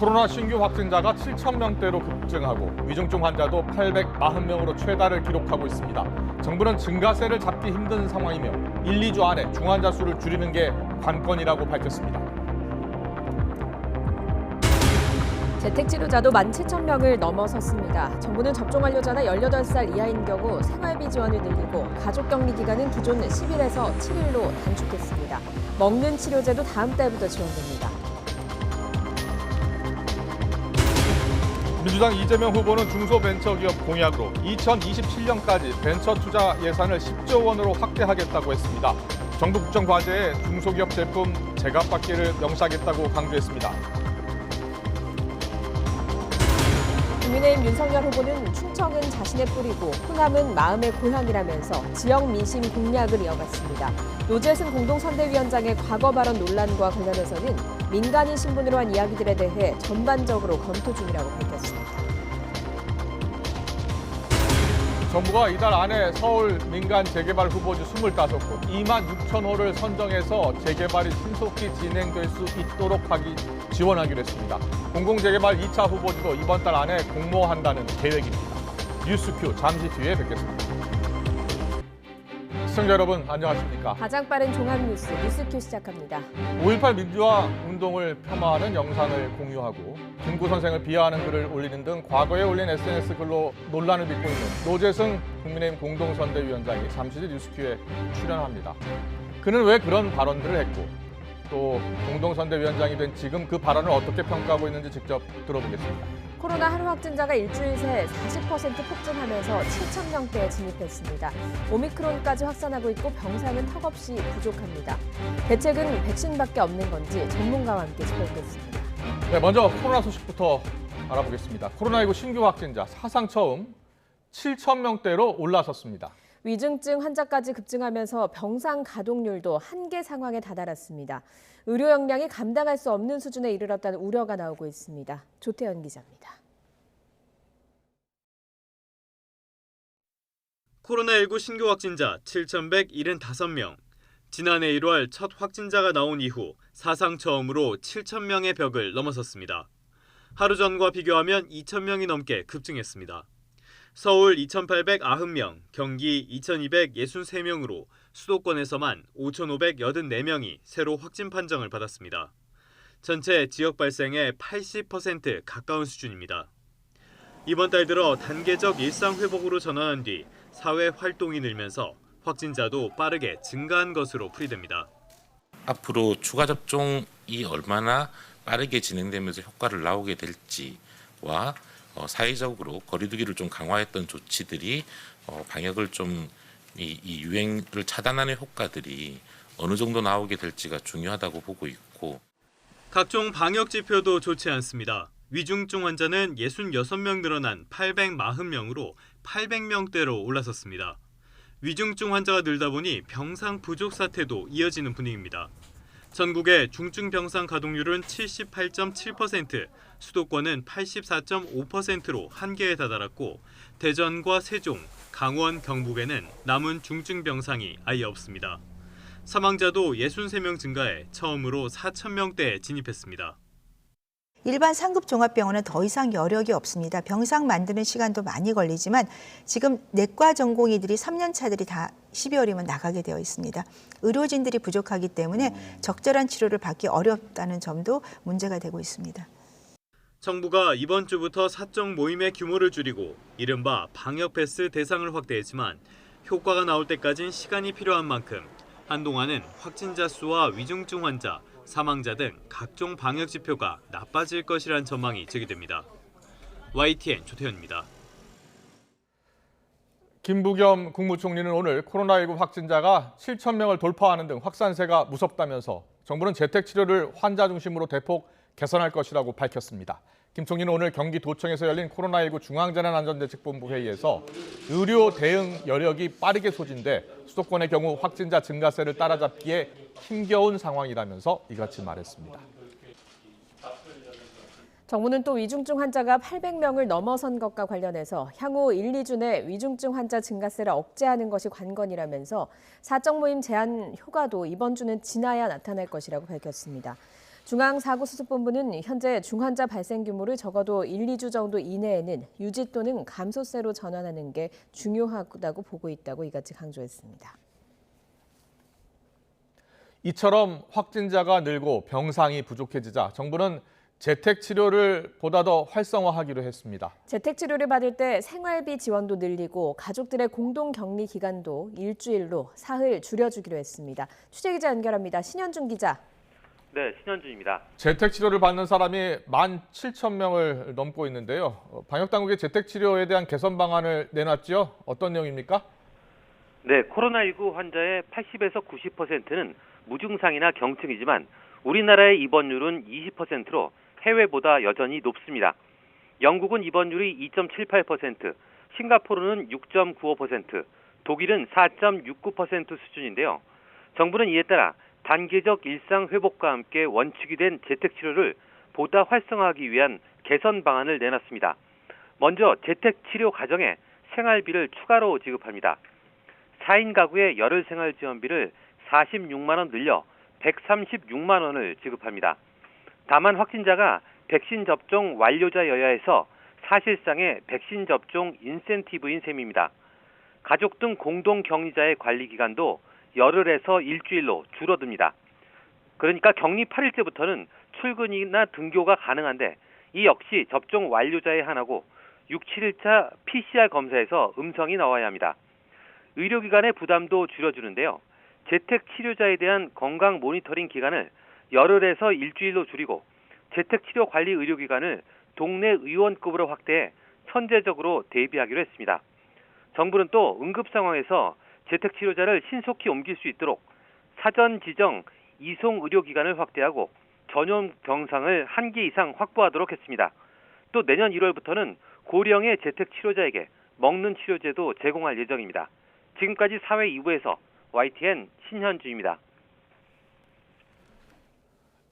코로나 신규 확진자가 7,000명대로 급증하고 위중증 환자도 840명으로 최다를 기록하고 있습니다. 정부는 증가세를 잡기 힘든 상황이며 1, 2주 안에 중환자 수를 줄이는 게 관건이라고 밝혔습니다. 재택치료자도 17,000명을 넘어섰습니다. 정부는 접종 완료자나 18살 이하인 경우 생활비 지원을 늘리고 가족격리 기간은 기존 10일에서 7일로 단축했습니다. 먹는 치료제도 다음 달부터 지원됩니다. 민주당 이재명 후보는 중소벤처기업 공약으로 2027년까지 벤처 투자 예산을 10조 원으로 확대하겠다고 했습니다. 정부 국정과제에 중소기업 제품 제값받기를 명시하겠다고 강조했습니다. 국민의힘 윤석열 후보는 충청은 자신의 뿌리고 호남은 마음의 고향이라면서 지역 민심 공략을 이어갔습니다. 노재승 공동선대위원장의 과거 발언 논란과 관련해서는 민간인 신분으로 한 이야기들에 대해 전반적으로 검토 중이라고 밝혔습니다. 정부가 이달 안에 서울 민간 재개발 후보지 25곳, 2만 6천 호를 선정해서 재개발이 신속히 진행될 수 있도록 지원하기로 했습니다. 공공재개발 2차 후보지도 이번 달 안에 공모한다는 계획입니다. 뉴스큐 잠시 뒤에 뵙겠습니다. 시청자 여러분 안녕하십니까? 가장 빠른 종합뉴스 뉴스큐 시작합니다. 5.18 민주화 운동을 폄하하는 영상을 공유하고 김구 선생을 비하하는 글을 올리는 등 과거에 올린 SNS 글로 논란을 빚고 있는 노재승 국민의힘 공동선대위원장이 잠시 뒤 뉴스큐에 출연합니다. 그는 왜 그런 발언들을 했고 또 공동선대위원장이 된 지금 그 발언을 어떻게 평가하고 있는지 직접 들어보겠습니다. 코로나 하루 확진자가 일주일 새 40% 폭증하면서 7,000명대에 진입했습니다. 오미크론까지 확산하고 있고 병상은 턱없이 부족합니다. 대책은 백신밖에 없는 건지 전문가와 함께 짚어보겠습니다. 네, 먼저 코로나 소식부터 알아보겠습니다. 코로나19 신규 확진자 사상 처음 7,000명대로 올라섰습니다. 위중증 환자까지 급증하면서 병상 가동률도 한계 상황에 다다랐습니다. 의료 역량이 감당할 수 없는 수준에 이르렀다는 우려가 나오고 있습니다. 조태현 기자입니다. 코로나19 신규 확진자 7,175명. 지난해 1월 첫 확진자가 나온 이후 사상 처음으로 7,000명의 벽을 넘어섰습니다. 하루 전과 비교하면 2,000명이 넘게 급증했습니다. 서울 2,890명, 경기 2,263명으로 수도권에서만 5,584명이 새로 확진 판정을 받았습니다. 전체 지역 발생의 80% 가까운 수준입니다. 이번 달 들어 단계적 일상 회복으로 전환한 뒤 사회 활동이 늘면서 확진자도 빠르게 증가한 것으로 풀이됩니다. 앞으로 추가 접종이 얼마나 빠르게 진행되면서 효과를 나오게 될지와 사회적으로 거리두기를 좀 강화했던 조치들이 방역을 좀 이 유행을 차단하는 효과들이 어느 정도 나오게 될지가 중요하다고 보고 있고 각종 방역 지표도 좋지 않습니다. 위중증 환자는 66명 늘어난 840명으로 800명대로 올라섰습니다. 위중증 환자가 늘다 보니 병상 부족 사태도 이어지는 분위기입니다. 전국의 중증 병상 가동률은 78.7%, 수도권은 84.5%로 한계에 다다랐고 대전과 세종, 강원, 경북에는 남은 중증 병상이 아예 없습니다. 사망자도 63명 증가해 처음으로 4,000명대에 진입했습니다. 일반 상급 종합병원은 더 이상 여력이 없습니다. 병상 만드는 시간도 많이 걸리지만 지금 내과 전공의들이 3년 차들이 다 12월이면 나가게 되어 있습니다. 의료진들이 부족하기 때문에 적절한 치료를 받기 어렵다는 점도 문제가 되고 있습니다. 정부가 이번 주부터 사적 모임의 규모를 줄이고 이른바 방역 패스 대상을 확대했지만 효과가 나올 때까진 시간이 필요한 만큼 한동안은 확진자 수와 위중증 환자, 사망자 등 각종 방역 지표가 나빠질 것이란 전망이 제기됩니다. YTN 조태현입니다. 김부겸 국무총리는 오늘 코로나19 확진자가 7,000명을 돌파하는 등 확산세가 무섭다면서 정부는 재택치료를 환자 중심으로 대폭 개선할 것이라고 밝혔습니다. 김 총리는 오늘 경기도청에서 열린 코로나19 중앙재난안전대책본부 회의에서 의료 대응 여력이 빠르게 소진돼 수도권의 경우 확진자 증가세를 따라잡기에 힘겨운 상황이라면서 이같이 말했습니다. 정부는 또 위중증 환자가 800명을 넘어선 것과 관련해서 향후 1, 2주 내 위중증 환자 증가세를 억제하는 것이 관건이라면서 사적 모임 제한 효과도 이번 주는 지나야 나타날 것이라고 밝혔습니다. 중앙사고수습본부는 현재 중환자 발생 규모를 적어도 1, 2주 정도 이내에는 유지 또는 감소세로 전환하는 게 중요하다고 보고 있다고 이같이 강조했습니다. 이처럼 확진자가 늘고 병상이 부족해지자 정부는 재택치료를 보다 더 활성화하기로 했습니다. 재택치료를 받을 때 생활비 지원도 늘리고 가족들의 공동격리 기간도 일주일로 사흘 줄여주기로 했습니다. 취재기자 연결합니다. 신현준 기자. 네, 신현준입니다. 재택치료를 받는 사람이 17,000명을 넘고 있는데요. 방역당국이 재택치료에 대한 개선 방안을 내놨죠. 어떤 내용입니까? 네, 코로나19 환자의 80에서 90%는 무증상이나 경증이지만 우리나라의 입원율은 20%로 해외보다 여전히 높습니다. 영국은 입원율이 2.78%, 싱가포르는 6.95%, 독일은 4.69% 수준인데요. 정부는 이에 따라 단계적 일상 회복과 함께 원칙이 된 재택치료를 보다 활성화하기 위한 개선 방안을 내놨습니다. 먼저 재택치료 가정에 생활비를 추가로 지급합니다. 4인 가구의 열흘 생활 지원비를 46만 원 늘려 136만 원을 지급합니다. 다만 확진자가 백신 접종 완료자여야 해서 사실상의 백신 접종 인센티브인 셈입니다. 가족 등 공동 격리자의 관리 기간도 열흘에서 일주일로 줄어듭니다. 그러니까 격리 8일째부터는 출근이나 등교가 가능한데 이 역시 접종 완료자에 한하고 6, 7일차 PCR 검사에서 음성이 나와야 합니다. 의료기관의 부담도 줄여주는데요. 재택치료자에 대한 건강 모니터링 기간을 열흘에서 일주일로 줄이고 재택치료 관리 의료기관을 동네 의원급으로 확대해 선제적으로 대비하기로 했습니다. 정부는 또 응급 상황에서 재택치료자를 신속히 옮길 수 있도록 사전 지정 이송 의료기관을 확대하고 전용 병상을 1개 이상 확보하도록 했습니다. 또 내년 1월부터는 고령의 재택치료자에게 먹는 치료제도 제공할 예정입니다. 지금까지 사회 2부에서 YTN 신현주입니다.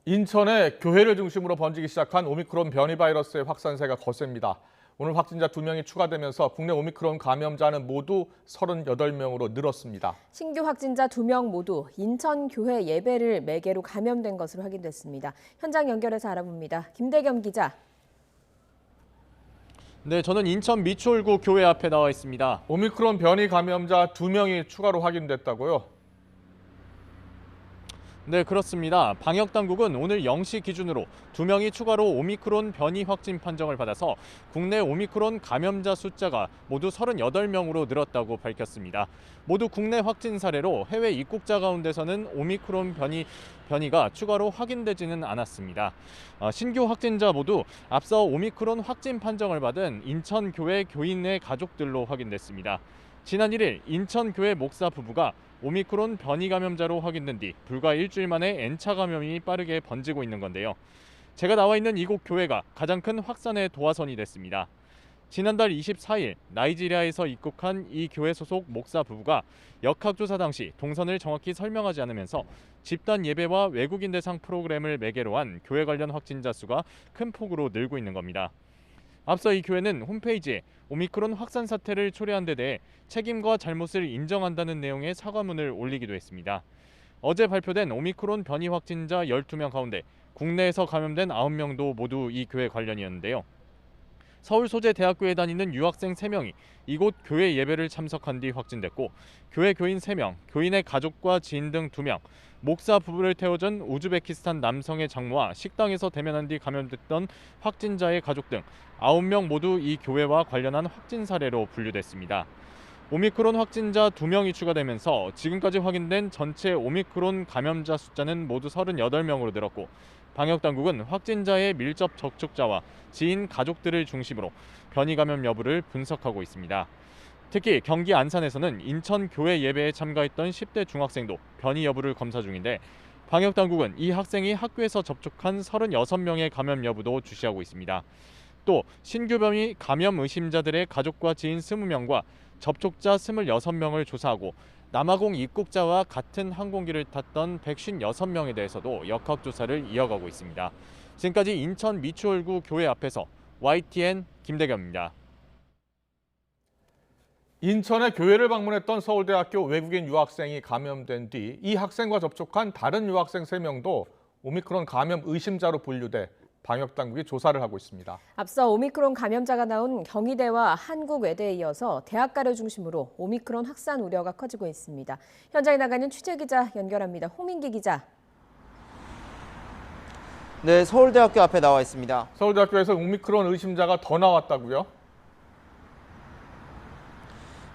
인천의 교회를 중심으로 번지기 시작한 오미크론 변이 바이러스의 확산세가 거셉니다. 오늘 확진자 2명이 추가되면서 국내 오미크론 감염자는 모두 38명으로 늘었습니다. 신규 확진자 2명 모두 인천교회 예배를 매개로 감염된 것으로 확인됐습니다. 현장 연결해서 알아봅니다. 김대겸 기자. 네, 저는 인천 미추홀구 교회 앞에 나와 있습니다. 오미크론 변이 감염자 2명이 추가로 확인됐다고요? 네, 그렇습니다. 방역당국은 오늘 0시 기준으로 2명이 추가로 오미크론 변이 확진 판정을 받아서 국내 오미크론 감염자 숫자가 모두 38명으로 늘었다고 밝혔습니다. 모두 국내 확진 사례로 해외 입국자 가운데서는 오미크론 변이가 추가로 확인되지는 않았습니다. 신규 확진자 모두 앞서 오미크론 확진 판정을 받은 인천교회 교인의 가족들로 확인됐습니다. 지난 1일 인천교회 목사 부부가 오미크론 변이 감염자로 확인된 뒤 불과 일주일 만에 N차 감염이 빠르게 번지고 있는 건데요. 제가 나와 있는 이곳 교회가 가장 큰 확산의 도화선이 됐습니다. 지난달 24일 나이지리아에서 입국한 이 교회 소속 목사 부부가 역학조사 당시 동선을 정확히 설명하지 않으면서 집단 예배와 외국인 대상 프로그램을 매개로 한 교회 관련 확진자 수가 큰 폭으로 늘고 있는 겁니다. 앞서 이 교회는 홈페이지에 오미크론 확산 사태를 초래한 데 대해 책임과 잘못을 인정한다는 내용의 사과문을 올리기도 했습니다. 어제 발표된 오미크론 변이 확진자 12명 가운데 국내에서 감염된 9명도 모두 이 교회 관련이었는데요. 서울 소재 대학교에 다니는 유학생 3명이 이곳 교회 예배를 참석한 뒤 확진됐고 교회 교인 3명, 교인의 가족과 지인 등 2명, 목사 부부를 태워준 우즈베키스탄 남성의 장모와 식당에서 대면한 뒤 감염됐던 확진자의 가족 등 9명 모두 이 교회와 관련한 확진 사례로 분류됐습니다. 오미크론 확진자 2명이 추가되면서 지금까지 확인된 전체 오미크론 감염자 숫자는 모두 38명으로 늘었고 방역당국은 확진자의 밀접 접촉자와 지인 가족들을 중심으로 변이 감염 여부를 분석하고 있습니다. 특히 경기 안산에서는 인천 교회 예배에 참가했던 10대 중학생도 변이 여부를 검사 중인데 방역당국은 이 학생이 학교에서 접촉한 36명의 감염 여부도 주시하고 있습니다. 또 신규 변이 감염 의심자들의 가족과 지인 20명과 접촉자 26명을 조사하고 남아공 입국자와 같은 항공기를 탔던 156명에 대해서도 역학조사를 이어가고 있습니다. 지금까지 인천 미추홀구 교회 앞에서 YTN 김대겸입니다. 인천의 교회를 방문했던 서울대학교 외국인 유학생이 감염된 뒤 이 학생과 접촉한 다른 유학생 3명도 오미크론 감염 의심자로 분류돼 방역당국이 조사를 하고 있습니다. 앞서 오미크론 감염자가 나온 경희대와 한국외대에 이어서 대학가를 중심으로 오미크론 확산 우려가 커지고 있습니다. 현장에 나가는 취재기자 연결합니다. 홍민기 기자. 네, 서울대학교 앞에 나와 있습니다. 서울대학교에서 오미크론 의심자가 더 나왔다고요?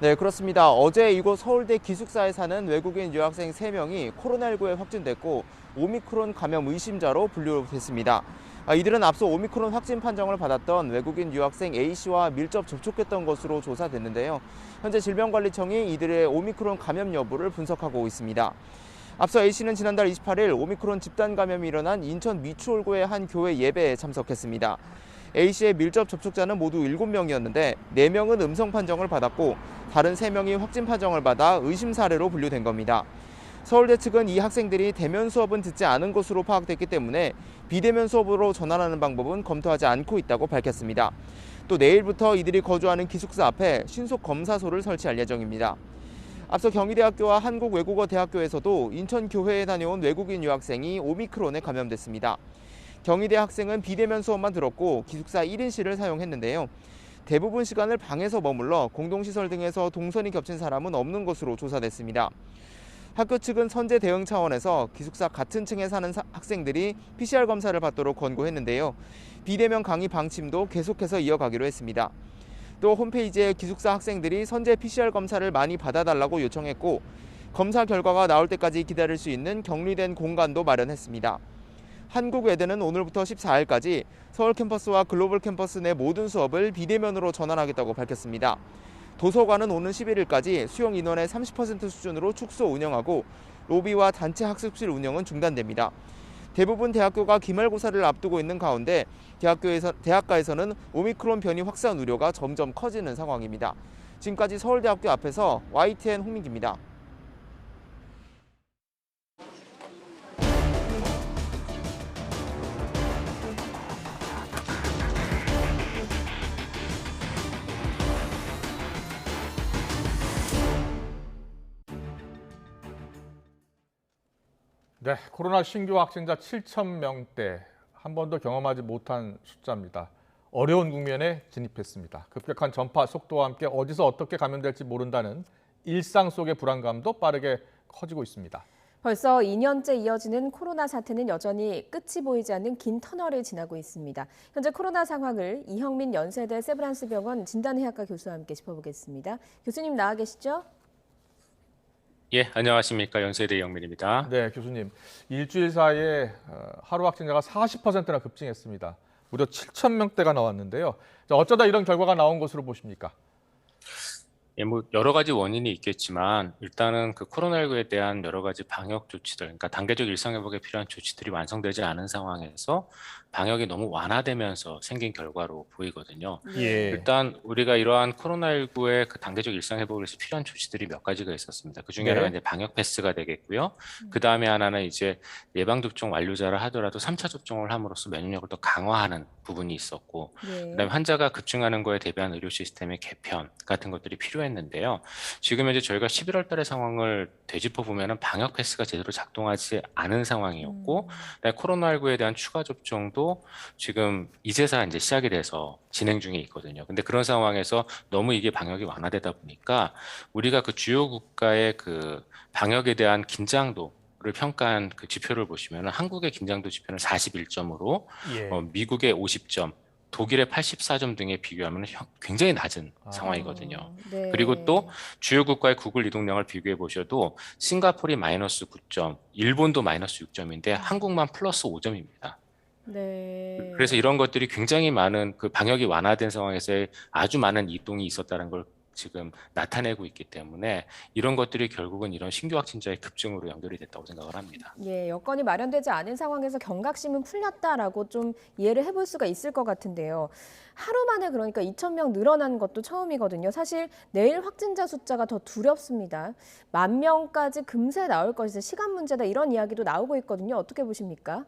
네, 그렇습니다. 어제 이곳 서울대 기숙사에 사는 외국인 유학생 3명이 코로나19에 확진됐고 오미크론 감염 의심자로 분류됐습니다. 이들은 앞서 오미크론 확진 판정을 받았던 외국인 유학생 A씨와 밀접 접촉했던 것으로 조사됐는데요. 현재 질병관리청이 이들의 오미크론 감염 여부를 분석하고 있습니다. 앞서 A씨는 지난달 28일 오미크론 집단 감염이 일어난 인천 미추홀구의 한 교회 예배에 참석했습니다. A씨의 밀접 접촉자는 모두 7명이었는데 4명은 음성 판정을 받았고 다른 3명이 확진 판정을 받아 의심 사례로 분류된 겁니다. 서울대 측은 이 학생들이 대면 수업은 듣지 않은 것으로 파악됐기 때문에 비대면 수업으로 전환하는 방법은 검토하지 않고 있다고 밝혔습니다. 또 내일부터 이들이 거주하는 기숙사 앞에 신속 검사소를 설치할 예정입니다. 앞서 경희대학교와 한국외국어대학교에서도 인천 교회에 다녀온 외국인 유학생이 오미크론에 감염됐습니다. 경희대 학생은 비대면 수업만 들었고 기숙사 1인실을 사용했는데요. 대부분 시간을 방에서 머물러 공동시설 등에서 동선이 겹친 사람은 없는 것으로 조사됐습니다. 학교 측은 선제 대응 차원에서 기숙사 같은 층에 사는 학생들이 PCR 검사를 받도록 권고했는데요. 비대면 강의 방침도 계속해서 이어가기로 했습니다. 또 홈페이지에 기숙사 학생들이 선제 PCR 검사를 많이 받아달라고 요청했고 검사 결과가 나올 때까지 기다릴 수 있는 격리된 공간도 마련했습니다. 한국외대는 오늘부터 14일까지 서울 캠퍼스와 글로벌 캠퍼스 내 모든 수업을 비대면으로 전환하겠다고 밝혔습니다. 도서관은 오는 11일까지 수용 인원의 30% 수준으로 축소 운영하고 로비와 단체 학습실 운영은 중단됩니다. 대부분 대학교가 기말고사를 앞두고 있는 가운데 대학가에서는 오미크론 변이 확산 우려가 점점 커지는 상황입니다. 지금까지 서울대학교 앞에서 YTN 홍민기입니다. 네, 코로나 신규 확진자 7,000명대, 한 번도 경험하지 못한 숫자입니다. 어려운 국면에 진입했습니다. 급격한 전파 속도와 함께 어디서 어떻게 감염될지 모른다는 일상 속의 불안감도 빠르게 커지고 있습니다. 벌써 2년째 이어지는 코로나 사태는 여전히 끝이 보이지 않는 긴 터널을 지나고 있습니다. 현재 코로나 상황을 이형민 연세대 세브란스병원 진단의학과 교수와 함께 짚어보겠습니다. 교수님 나와 계시죠? 예, 안녕하십니까. 연세대 이형민입니다. 네, 교수님. 일주일 사이에 하루 확진자가 40%나 급증했습니다. 무려 7,000명대가 나왔는데요. 어쩌다 이런 결과가 나온 것으로 보십니까? 예, 뭐 여러 가지 원인이 있겠지만 일단은 그 코로나19에 대한 여러 가지 방역 조치들, 그러니까 단계적 일상 회복에 필요한 조치들이 완성되지 않은 상황에서 방역이 너무 완화되면서 생긴 결과로 보이거든요. 예. 일단 우리가 이러한 코로나19의 그 단계적 일상 회복을 위해서 필요한 조치들이 몇 가지가 있었습니다. 그 중에 하나가 이제 방역 패스가 되겠고요. 그 다음에 하나는 이제 예방 접종 완료자를 하더라도 3차 접종을 함으로써 면역력을 더 강화하는 부분이 있었고, 그다음에 환자가 급증하는 거에 대비한 의료 시스템의 개편 같은 것들이 필요했는데요. 지금 현재 저희가 11월 달의 상황을 되짚어 보면은 방역 패스가 제대로 작동하지 않은 상황이었고, 그다음에 코로나19에 대한 추가 접종도 지금 이제서 이제 시작이 돼서 진행 중에 있거든요. 근데 그런 상황에서 너무 이게 방역이 완화되다 보니까 우리가 그 주요 국가의 그 방역에 대한 긴장도를 평가한 그 지표를 보시면 한국의 긴장도 지표는 41점으로 미국의 50점, 독일의 84점 등에 비교하면 굉장히 낮은 상황이거든요. 네. 그리고 또 주요 국가의 구글 이동량을 비교해 보셔도 싱가포르이 마이너스 9점, 일본도 마이너스 6점인데 한국만 플러스 5점입니다. 네. 그래서 이런 것들이 굉장히 많은 그 방역이 완화된 상황에서의 아주 많은 이동이 있었다는 걸 지금 나타내고 있기 때문에 이런 것들이 결국은 이런 신규 확진자의 급증으로 연결이 됐다고 생각을 합니다. 예, 여건이 마련되지 않은 상황에서 경각심은 풀렸다라고 좀 이해를 해볼 수가 있을 것 같은데요. 하루 만에 그러니까 2,000명 늘어난 것도 처음이거든요. 사실 내일 확진자 숫자가 더 두렵습니다. 10,000명까지 금세 나올 것이다, 시간 문제다 이런 이야기도 나오고 있거든요. 어떻게 보십니까?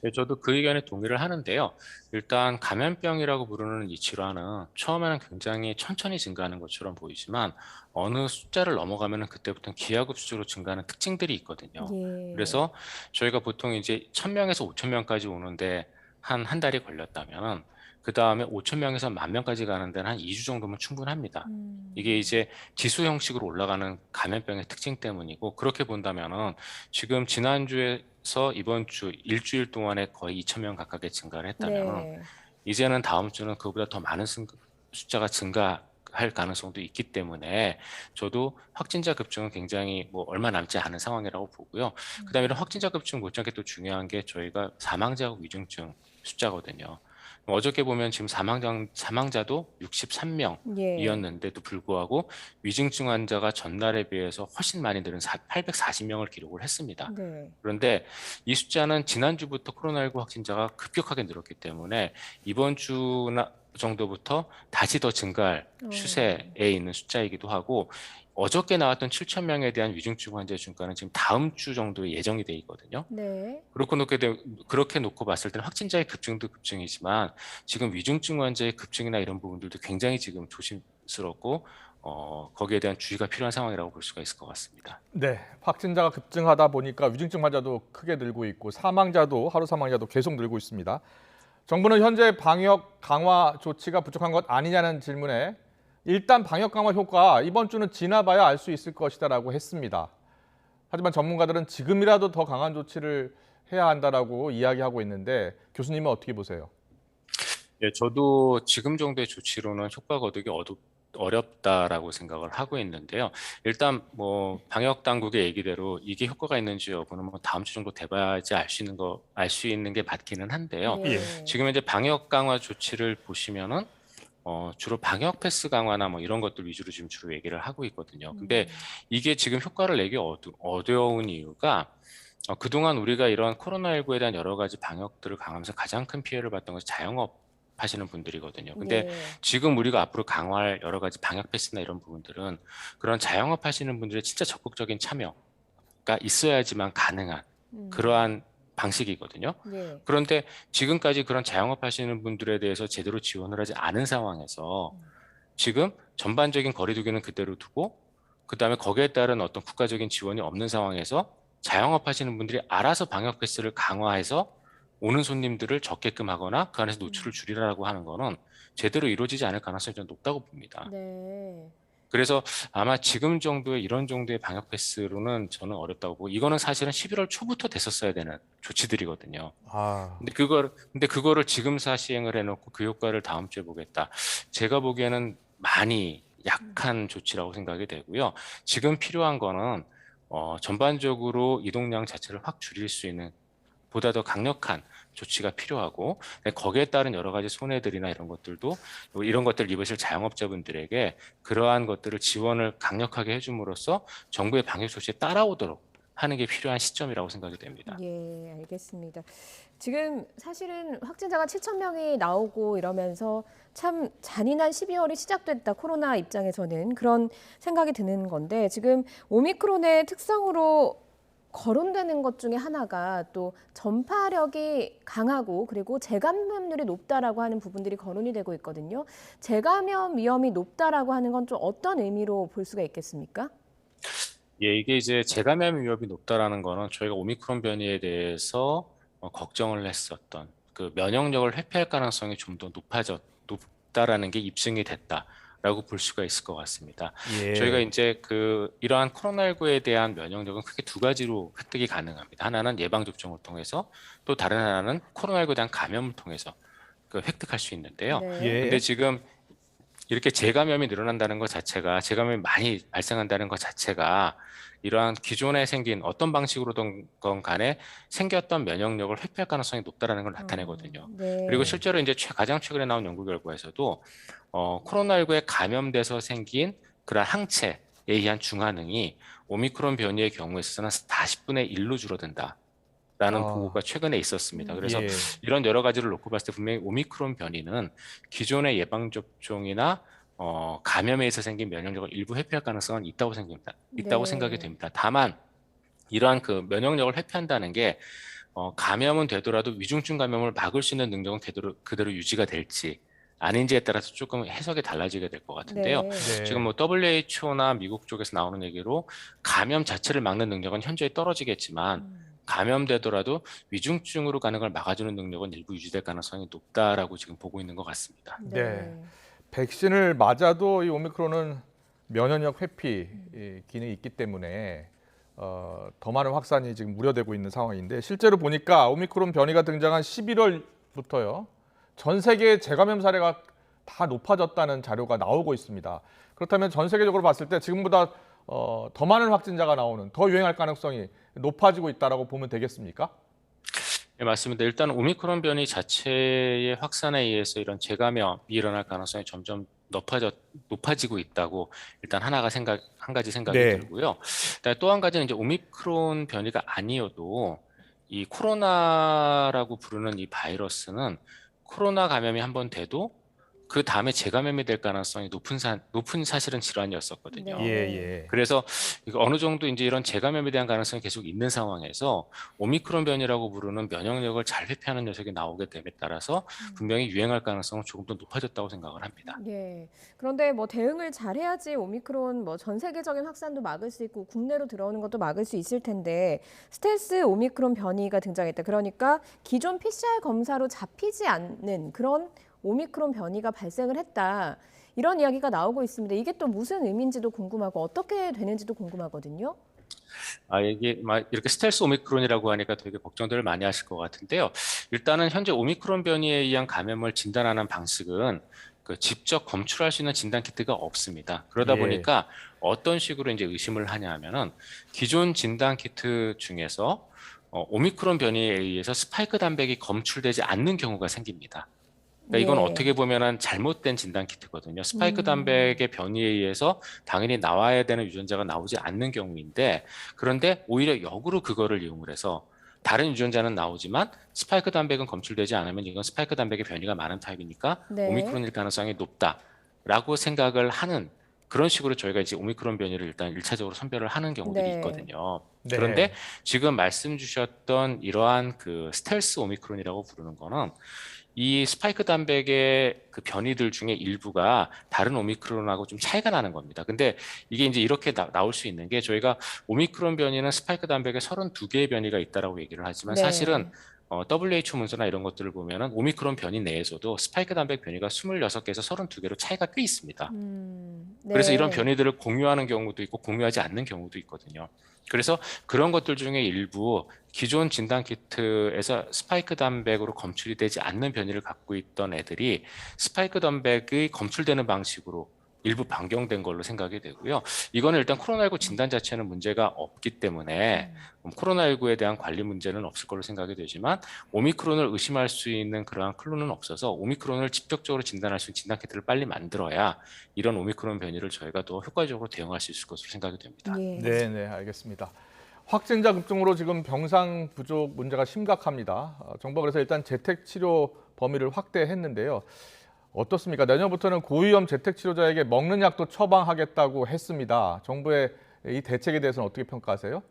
네, 저도 그 의견에 동의를 하는데요. 일단 감염병이라고 부르는 이 질환은 처음에는 굉장히 천천히 증가하는 것처럼 보이지만 어느 숫자를 넘어가면은 그때부터는 기하급수적으로 증가하는 특징들이 있거든요. 예. 그래서 저희가 보통 이제 1,000명에서 5,000명까지 오는데 한 달이 걸렸다면 그 다음에 5,000명에서 10,000명까지 가는 데는 한 2주 정도면 충분합니다. 이게 이제 지수 형식으로 올라가는 감염병의 특징 때문이고 그렇게 본다면은 지금 지난주에서 이번 주 일주일 동안에 거의 2,000명 가깝게 증가를 했다면 네. 이제는 다음 주는 그보다 더 많은 숫자가 증가할 가능성도 있기 때문에 저도 확진자 급증은 굉장히 뭐 얼마 남지 않은 상황이라고 보고요. 그다음에 이런 확진자 급증 못지않게 또 중요한 게 저희가 사망자하고 위중증 숫자거든요. 어저께 보면 지금 사망자도 63명이었는데도 예. 불구하고 위중증 환자가 전날에 비해서 훨씬 많이 늘은 840명을 기록을 했습니다. 네. 그런데 이 숫자는 지난주부터 코로나19 확진자가 급격하게 늘었기 때문에 이번 주나 정도부터 다시 더 증가할 추세에 있는 숫자이기도 하고 어저께 나왔던 7,000명에 대한 위중증 환자의 증가는 지금 다음 주 정도에 예정이 돼 있거든요. 네. 그렇게 놓고 봤을 때는 확진자의 급증도 급증이지만 지금 위중증 환자의 급증이나 이런 부분들도 굉장히 지금 조심스럽고 거기에 대한 주의가 필요한 상황이라고 볼 수가 있을 것 같습니다. 네, 확진자가 급증하다 보니까 위중증 환자도 크게 늘고 있고 하루 사망자도 계속 늘고 있습니다. 정부는 현재 방역 강화 조치가 부족한 것 아니냐는 질문에 일단 방역 강화 효과 이번 주는 지나봐야 알 수 있을 것이다라고 했습니다. 하지만 전문가들은 지금이라도 더 강한 조치를 해야 한다라고 이야기하고 있는데 교수님은 어떻게 보세요? 예, 저도 지금 정도의 조치로는 효과 거두기 어렵다라고 생각을 하고 있는데요. 일단 뭐 방역 당국의 얘기대로 이게 효과가 있는지 여부는 뭐 다음 주 정도 돼봐야지 알 수 있는 게 맞기는 한데요. 예. 지금 이제 방역 강화 조치를 보시면은 주로 방역 패스 강화나 뭐 이런 것들 위주로 지금 주로 얘기를 하고 있거든요. 근데 이게 지금 효과를 내기 어려운 이유가 그동안 우리가 이런 코로나19에 대한 여러 가지 방역들을 강화하면서 가장 큰 피해를 봤던 것이 자영업 하시는 분들이거든요. 근데 네. 지금 우리가 앞으로 강화할 여러 가지 방역 패스나 이런 부분들은 그런 자영업 하시는 분들의 진짜 적극적인 참여가 있어야지만 가능한 그러한 방식이거든요. 네. 그런데 지금까지 그런 자영업 하시는 분들에 대해서 제대로 지원을 하지 않은 상황에서 지금 전반적인 거리두기는 그대로 두고 그다음에 거기에 따른 어떤 국가적인 지원이 없는 상황에서 자영업 하시는 분들이 알아서 방역 패스를 강화해서 오는 손님들을 적게끔 하거나 그 안에서 노출을 줄이라고 하는 거는 제대로 이루어지지 않을 가능성이 좀 높다고 봅니다. 네. 그래서 아마 지금 정도의 이런 정도의 방역 패스로는 저는 어렵다고 보고 이거는 사실은 11월 초부터 됐었어야 되는 조치들이거든요. 근데 그거를 지금 시행을 해놓고 그 효과를 다음 주에 보겠다. 제가 보기에는 많이 약한 조치라고 생각이 되고요. 지금 필요한 거는 전반적으로 이동량 자체를 확 줄일 수 있는 보다 더 강력한 조치가 필요하고 거기에 따른 여러 가지 손해들이나 이런 것들을 입으실 자영업자분들에게 그러한 것들을 지원을 강력하게 해줌으로써 정부의 방역 조치에 따라오도록 하는 게 필요한 시점이라고 생각이 됩니다. 예, 알겠습니다. 지금 사실은 확진자가 7,000명이 나오고 이러면서 참 잔인한 12월이 시작됐다. 코로나 입장에서는 그런 생각이 드는 건데 지금 오미크론의 특성으로 거론되는 것 중에 하나가 또 전파력이 강하고 그리고 재감염률이 높다라고 하는 부분들이 거론이 되고 있거든요. 재감염 위험이 높다라고 하는 건 좀 어떤 의미로 볼 수가 있겠습니까? 예, 이게 이제 재감염 위험이 높다라는 거는 저희가 오미크론 변이에 대해서 걱정을 했었던 그 면역력을 회피할 가능성이 좀 더 높다라는 게 입증이 됐다라고 볼 수가 있을 것 같습니다. 저희가 이제 이러한 코로나19에 대한 면역력은 크게 두 가지로 획득이 가능합니다. 하나는 예방 접종을 통해서 또 다른 하나는 코로나19에 대한 감염을 통해서 획득할 수 있는데요. 네. 근데 지금 이렇게 재감염이 늘어난다는 것 자체가 재감염이 많이 발생한다는 것 자체가 이러한 기존에 생긴 어떤 방식으로든 간에 생겼던 면역력을 회피할 가능성이 높다라는 걸 나타내거든요. 네. 그리고 실제로 이제 가장 최근에 나온 연구 결과에서도 코로나19에 감염돼서 생긴 그런 항체에 의한 중환응이 오미크론 변이의 경우에 있어서는 40분의 1로 줄어든다. 라는 보고가 최근에 있었습니다. 그래서 이런 여러 가지를 놓고 봤을 때 분명히 오미크론 변이는 기존의 예방접종이나 감염에 의해서 생긴 면역력을 일부 회피할 가능성은 있다고 생각이 됩니다. 다만 이러한 그 면역력을 회피한다는 게 감염은 되더라도 위중증 감염을 막을 수 있는 능력은 그대로 유지가 될지 아닌지에 따라서 조금 해석이 달라지게 될 것 같은데요. 네. 지금 뭐 WHO나 미국 쪽에서 나오는 얘기로 감염 자체를 막는 능력은 현저히 떨어지겠지만 감염되더라도 위중증으로 가는 걸 막아주는 능력은 일부 유지될 가능성이 높다라고 지금 보고 있는 것 같습니다. 네. 백신을 맞아도 이 오미크론은 면역력 회피 기능이 있기 때문에 더 많은 확산이 지금 우려되고 있는 상황인데 실제로 보니까 오미크론 변이가 등장한 11월부터요. 전 세계 재감염 사례가 다 높아졌다는 자료가 나오고 있습니다. 그렇다면 전 세계적으로 봤을 때 지금보다 더 많은 확진자가 나오는, 더 유행할 가능성이 높아지고 있다라고 보면 되겠습니까? 네, 맞습니다. 일단 오미크론 변이 자체의 확산에 의해서 이런 재감염이 일어날 가능성이 점점 높아지고 있다고 일단 한 가지 생각이 네. 들고요. 또 한 가지는 이제 오미크론 변이가 아니어도 이 코로나라고 부르는 이 바이러스는 코로나 감염이 한번 돼도 그 다음에 재감염이 될 가능성이 높은 사실은 질환이었었거든요. 예. 그래서 이거 어느 정도 이제 이런 재감염에 대한 가능성이 계속 있는 상황에서 오미크론 변이라고 부르는 면역력을 잘 회피하는 녀석이 나오게 됨에 따라서 분명히 유행할 가능성은 조금 더 높아졌다고 생각을 합니다. 예. 그런데 뭐 대응을 잘해야지 오미크론 뭐 전 세계적인 확산도 막을 수 있고 국내로 들어오는 것도 막을 수 있을 텐데 스텔스 오미크론 변이가 등장했다. 그러니까 기존 PCR 검사로 잡히지 않는 그런 오미크론 변이가 발생을 했다. 이런 이야기가 나오고 있습니다. 이게 또 무슨 의미인지도 궁금하고 어떻게 되는지도 궁금하거든요. 이게 막 이렇게 스텔스 오미크론이라고 하니까 되게 걱정들을 많이 하실 것 같은데요. 일단은 현재 오미크론 변이에 의한 감염을 진단하는 방식은 그 직접 검출할 수 있는 진단 키트가 없습니다. 그러다 예. 보니까 어떤 식으로 이제 의심을 하냐 하면은 기존 진단 키트 중에서 오미크론 변이에 의해서 스파이크 단백이 검출되지 않는 경우가 생깁니다. 그러니까 이건 네. 어떻게 보면은 잘못된 진단 키트거든요. 스파이크 단백의 변이에 의해서 당연히 나와야 되는 유전자가 나오지 않는 경우인데, 그런데 오히려 역으로 그거를 이용을 해서 다른 유전자는 나오지만 스파이크 단백은 검출되지 않으면 이건 스파이크 단백의 변이가 많은 타입이니까 네. 오미크론일 가능성이 높다라고 생각을 하는, 그런 식으로 저희가 이제 오미크론 변이를 일단 1차적으로 선별을 하는 경우들이 네. 있거든요. 네. 그런데 지금 말씀 주셨던 이러한 그 스텔스 오미크론이라고 부르는 거는 이 스파이크 단백의 그 변이들 중에 일부가 다른 오미크론하고 좀 차이가 나는 겁니다. 근데 이게 이제 이렇게 나올 수 있는 게, 저희가 오미크론 변이는 스파이크 단백에 32개의 변이가 있다라고 얘기를 하지만 네. 사실은 WHO 문서나 이런 것들을 보면은 오미크론 변이 내에서도 스파이크 단백 변이가 26개에서 32개로 차이가 꽤 있습니다. 네. 그래서 이런 변이들을 공유하는 경우도 있고 공유하지 않는 경우도 있거든요. 그래서 그런 것들 중에 일부 기존 진단 키트에서 스파이크 단백으로 검출이 되지 않는 변이를 갖고 있던 애들이 스파이크 단백이 검출되는 방식으로 일부 변경된 걸로 생각이 되고요. 이거는 일단 코로나19 진단 자체는 문제가 없기 때문에 코로나19에 대한 관리 문제는 없을 걸로 생각이 되지만, 오미크론을 의심할 수 있는 그러한 클루는 없어서 오미크론을 직접적으로 진단할 수 있는 진단 키트를 빨리 만들어야 이런 오미크론 변이를 저희가 더 효과적으로 대응할 수 있을 것으로 생각이 됩니다. 예. 네, 알겠습니다. 확진자 급증으로 지금 병상 부족 문제가 심각합니다. 정부가 그래서 일단 재택 치료 범위를 확대했는데요. 어떻습니까? 내년부터는 고위험 재택 치료자에게 먹는 약도 처방하겠다고 했습니다. 정부의 이 대책에 대해서는 어떻게 평가하세요?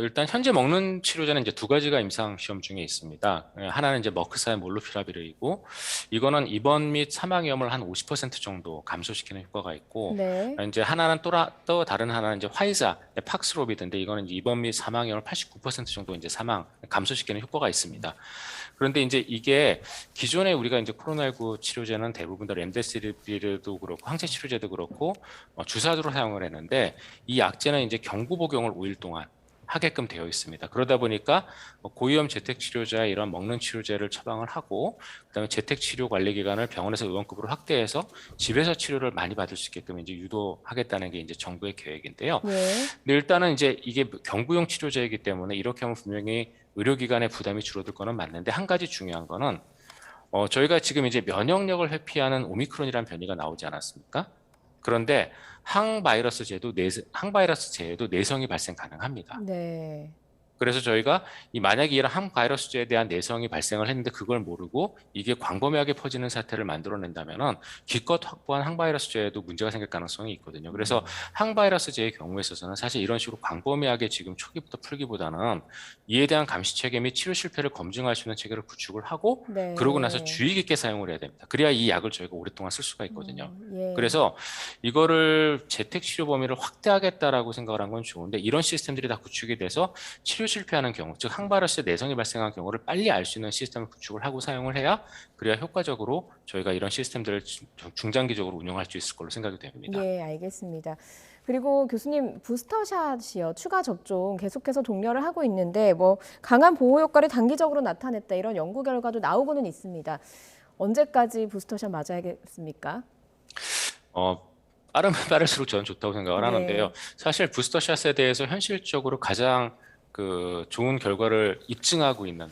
일단 현재 먹는 치료제는 이제 두 가지가 임상 시험 중에 있습니다. 하나는 이제 머크사의 몰루피라비르이고, 이거는 입원 및 사망 위험을 한 50% 정도 감소시키는 효과가 있고, 네. 이제 하나는 또 다른 하나는 이제 화이자 팍스로비드인데, 이거는 이제 입원 및 사망 위험을 89% 정도 이제 감소시키는 효과가 있습니다. 그런데 이제 이게 기존에 우리가 이제 코로나19 치료제는 대부분 다 렘데시비르도 그렇고 항체 치료제도 그렇고 주사로 사용을 했는데, 이 약제는 이제 경구 복용을 5일 동안 하게끔 되어 있습니다. 그러다 보니까 고위험 재택 치료자의 이런 먹는 치료제를 처방을 하고, 그다음에 재택 치료 관리 기간을 병원에서 의원급으로 확대해서 집에서 치료를 많이 받을 수 있게끔 이제 유도하겠다는 게 이제 정부의 계획인데요. 네. 근데 일단은 이제 이게 경구용 치료제이기 때문에 이렇게 하면 분명히 의료기관의 부담이 줄어들 거는 맞는데, 한 가지 중요한 거는 저희가 지금 이제 면역력을 회피하는 오미크론이라는 변이가 나오지 않았습니까? 그런데 항바이러스 제도 내성이 발생 가능합니다. 네. 그래서 저희가 만약에 이런 항바이러스제에 대한 내성이 발생을 했는데 그걸 모르고 이게 광범위하게 퍼지는 사태를 만들어낸다면은 기껏 확보한 항바이러스제에도 문제가 생길 가능성이 있거든요. 그래서 항바이러스제의 경우에 있어서는 사실 이런 식으로 광범위하게 지금 초기부터 풀기보다는 이에 대한 감시 체계 및 치료 실패를 검증할 수 있는 체계를 구축을 하고 네. 그러고 나서 주의 깊게 사용을 해야 됩니다. 그래야 이 약을 저희가 오랫동안 쓸 수가 있거든요. 예. 그래서 이거를 재택 치료 범위를 확대하겠다라고 생각을 한 건 좋은데 이런 시스템들이 다 구축이 돼서 치료 실패하는 경우, 즉 항바이러스 내성이 발생한 경우를 빨리 알 수 있는 시스템을 구축을 하고 사용을 해야 그래야 효과적으로 저희가 이런 시스템들을 중장기적으로 운영할 수 있을 걸로 생각이 됩니다. 예, 알겠습니다. 그리고 교수님, 부스터샷이요. 추가 접종 계속해서 독려를 하고 있는데 강한 보호 효과를 단기적으로 나타냈다 이런 연구 결과도 나오고는 있습니다. 언제까지 부스터샷 맞아야겠습니까? 빠르면 빠를수록 저는 좋다고 생각을 네. 하는데요. 사실 부스터샷에 대해서 현실적으로 가장 좋은 결과를 입증하고 있는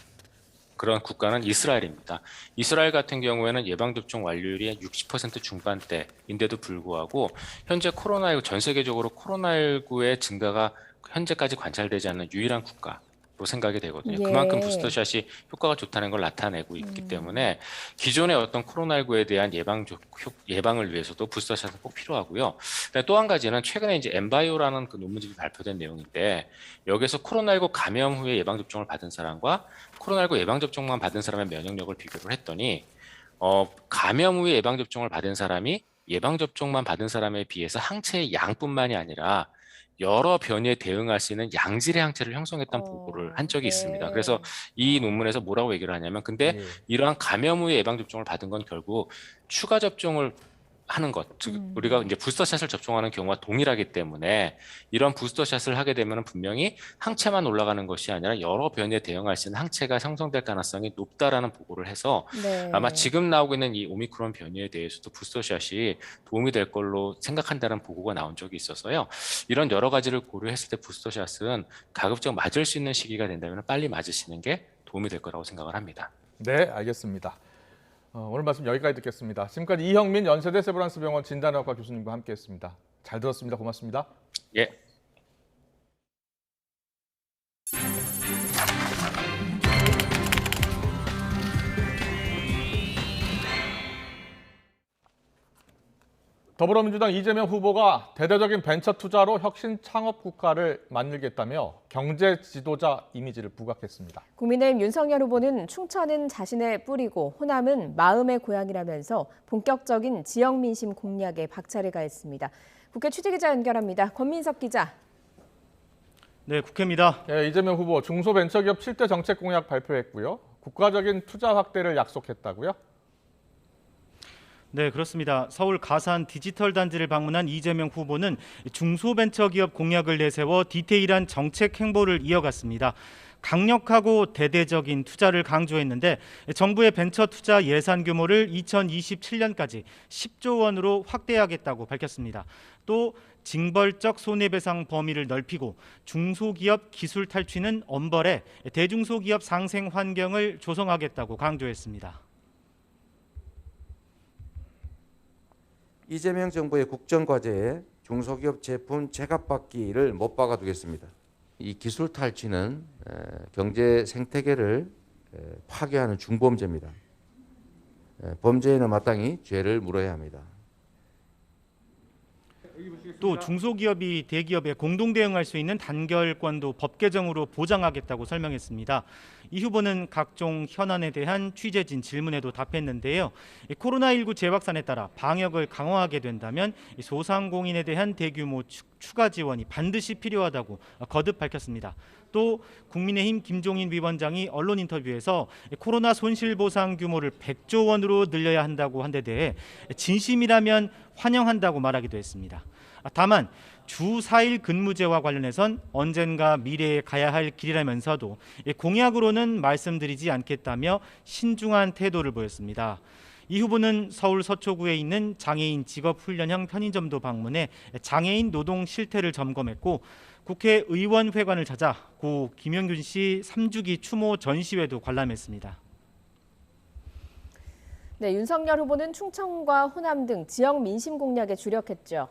그런 국가는 이스라엘입니다. 이스라엘 같은 경우에는 예방접종 완료율이 60% 중반대인데도 불구하고 현재 코로나19 전 세계적으로 코로나19의 증가가 현재까지 관찰되지 않는 유일한 국가로 생각이 되거든요. 예. 그만큼 부스터샷이 효과가 좋다는 걸 나타내고 있기 때문에 기존의 어떤 코로나19에 대한 예방을 위해서도 부스터샷은 꼭 필요하고요. 또 한 가지는 최근에 이제 엠바이오라는 그 논문집이 발표된 내용인데 여기서 코로나19 감염 후에 예방접종을 받은 사람과 코로나19 예방접종만 받은 사람의 면역력을 비교를 했더니 감염 후에 예방접종을 받은 사람이 예방접종만 받은 사람에 비해서 항체의 양뿐만이 아니라 여러 변이에 대응할 수 있는 양질의 항체를 형성했다는 보고를 한 적이 있습니다. 그래서 이 논문에서 뭐라고 얘기를 하냐면 근데 이러한 감염 후에 예방접종을 받은 건 결국 추가 접종을 하는 것, 즉 우리가 이제 부스터샷을 접종하는 경우와 동일하기 때문에 이런 부스터샷을 하게 되면 분명히 항체만 올라가는 것이 아니라 여러 변이에 대응할 수 있는 항체가 형성될 가능성이 높다라는 보고를 해서 네. 아마 지금 나오고 있는 이 오미크론 변이에 대해서도 부스터샷이 도움이 될 걸로 생각한다는 보고가 나온 적이 있어서요. 이런 여러 가지를 고려했을 때 부스터샷은 가급적 맞을 수 있는 시기가 된다면 빨리 맞으시는 게 도움이 될 거라고 생각을 합니다. 네, 알겠습니다. 오늘 말씀 여기까지 듣겠습니다. 지금까지 이형민 연세대 세브란스병원 진단의학과 교수님과 함께했습니다. 잘 들었습니다. 고맙습니다. 예. 더불어민주당 이재명 후보가 대대적인 벤처 투자로 혁신 창업 국가를 만들겠다며 경제 지도자 이미지를 부각했습니다. 국민의힘 윤석열 후보는 충청은 자신의 뿌리고 호남은 마음의 고향이라면서 본격적인 지역 민심 공략에 박차를 가했습니다. 국회 취재기자 연결합니다. 권민석 기자. 네, 국회입니다. 네, 이재명 후보 중소벤처기업 7대 정책 공약 발표했고요. 국가적인 투자 확대를 약속했다고요? 네, 그렇습니다. 서울 가산 디지털 단지를 방문한 이재명 후보는 중소벤처기업 공약을 내세워 디테일한 정책 행보를 이어갔습니다. 강력하고 대대적인 투자를 강조했는데 정부의 벤처 투자 예산 규모를 2027년까지 10조 원으로 확대하겠다고 밝혔습니다. 또 징벌적 손해배상 범위를 넓히고 중소기업 기술 탈취는 엄벌해 대중소기업 상생 환경을 조성하겠다고 강조했습니다. 이재명 정부의 국정과제에 중소기업 제품 제값받기를 못 박아두겠습니다. 이 기술 탈취는 경제 생태계를 파괴하는 중범죄입니다. 범죄에는 마땅히 죄를 물어야 합니다. 또 중소기업이 대기업에 공동 대응할 수 있는 단결권도 법 개정으로 보장하겠다고 설명했습니다. 이 후보는 각종 현안에 대한 취재진 질문에도 답했는데요. 코로나19 재확산에 따라 방역을 강화하게 된다면 소상공인에 대한 대규모 추가 지원이 반드시 필요하다고 거듭 밝혔습니다. 또 국민의힘 김종인 위원장이 언론 인터뷰에서 코로나 손실보상 규모를 100조 원으로 늘려야 한다고 한 데 대해 진심이라면 환영한다고 말하기도 했습니다. 다만 주 4일 근무제와 관련해선 언젠가 미래에 가야 할 길이라면서도 공약으로는 말씀드리지 않겠다며 신중한 태도를 보였습니다. 이 후보는 서울 서초구에 있는 장애인 직업훈련형 편의점도 방문해 장애인 노동 실태를 점검했고 국회의원회관을 찾아 고 김영균 씨 3주기 추모 전시회도 관람했습니다. 네, 윤석열 후보는 충청과 호남 등 지역 민심 공략에 주력했죠.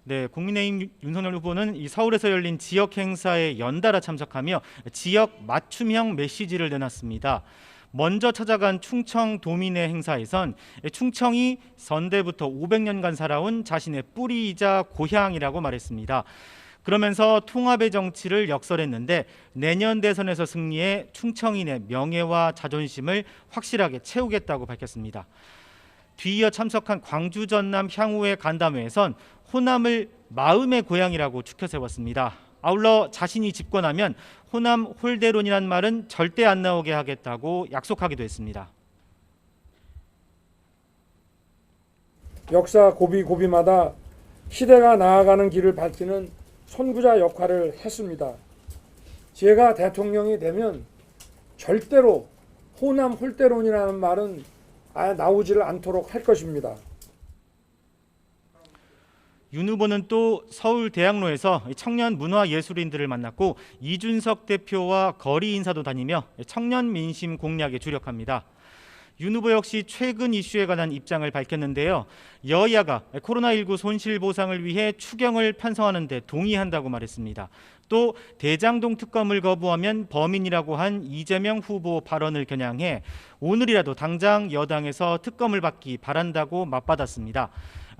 네, 국민의힘 윤석열 후보는 이 서울에서 열린 지역 행사에 연달아 참석하며 지역 맞춤형 메시지를 내놨습니다. 먼저 찾아간 충청 도민의 행사에선 충청이 선대부터 500년간 살아온 자신의 뿌리이자 고향이라고 말했습니다. 그러면서 통합의 정치를 역설했는데 내년 대선에서 승리해 충청인의 명예와 자존심을 확실하게 채우겠다고 밝혔습니다. 뒤이어 참석한 광주 전남 향후의 간담회에선 호남을 마음의 고향이라고 추켜 세웠습니다. 아울러 자신이 집권하면 호남 홀대론이란 말은 절대 안 나오게 하겠다고 약속하기도 했습니다. 역사 고비고비마다 시대가 나아가는 길을 밝히는 선구자 역할을 했습니다. 제가 대통령이 되면 절대로 호남 홀대론이라는 말은 아예 나오지를 않도록 할 것입니다. 윤 후보는 또 서울 대학로에서 청년 문화예술인들을 만났고 이준석 대표와 거리 인사도 다니며 청년 민심 공략에 주력합니다. 윤 후보 역시 최근 이슈에 관한 입장을 밝혔는데요. 여야가 코로나19 손실보상을 위해 추경을 편성하는 데 동의한다고 말했습니다. 또 대장동 특검을 거부하면 범인이라고 한 이재명 후보 발언을 겨냥해 오늘이라도 당장 여당에서 특검을 받기 바란다고 맞받았습니다.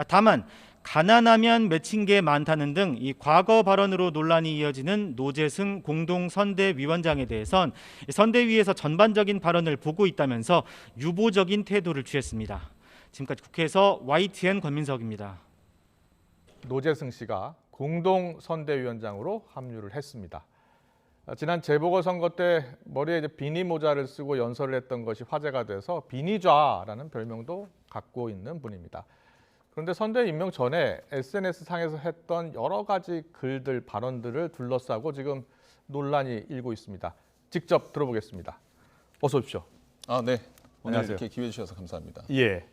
다만 가난하면 맺힌 게 많다는 등 이 과거 발언으로 논란이 이어지는 노재승 공동선대위원장에 대해선 선대위에서 전반적인 발언을 보고 있다면서 유보적인 태도를 취했습니다. 지금까지 국회에서 YTN 권민석입니다. 노재승 씨가 공동선대위원장으로 합류를 했습니다. 지난 재보궐선거 때 머리에 이제 비니 모자를 쓰고 연설을 했던 것이 화제가 돼서 비니좌라는 별명도 갖고 있는 분입니다. 그런데 선대위 임명 전에 SNS상에서 했던 여러 가지 글들, 발언들을 둘러싸고 지금 논란이 일고 있습니다. 직접 들어보겠습니다. 어서 오십시오. 네. 오늘 안녕하세요. 이렇게 기회해 주셔서 감사합니다. 예.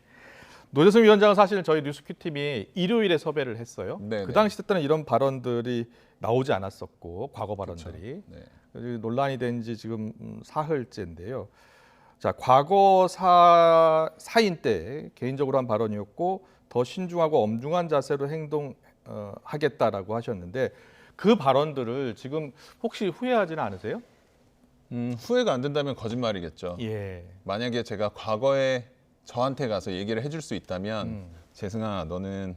노재승 위원장은 사실 저희 뉴스큐팀이 일요일에 섭외를 했어요. 네네. 그 당시 때는 이런 발언들이 나오지 않았었고 과거 발언들이 네. 논란이 된 지 지금 사흘째인데요. 자, 과거 사인 때 개인적으로 한 발언이었고 더 신중하고 엄중한 자세로 행동하겠다라고 하셨는데 그 발언들을 지금 혹시 후회하지는 않으세요? 후회가 안 된다면 거짓말이겠죠. 예. 만약에 제가 과거에 저한테 가서 얘기를 해줄 수 있다면 재승아 너는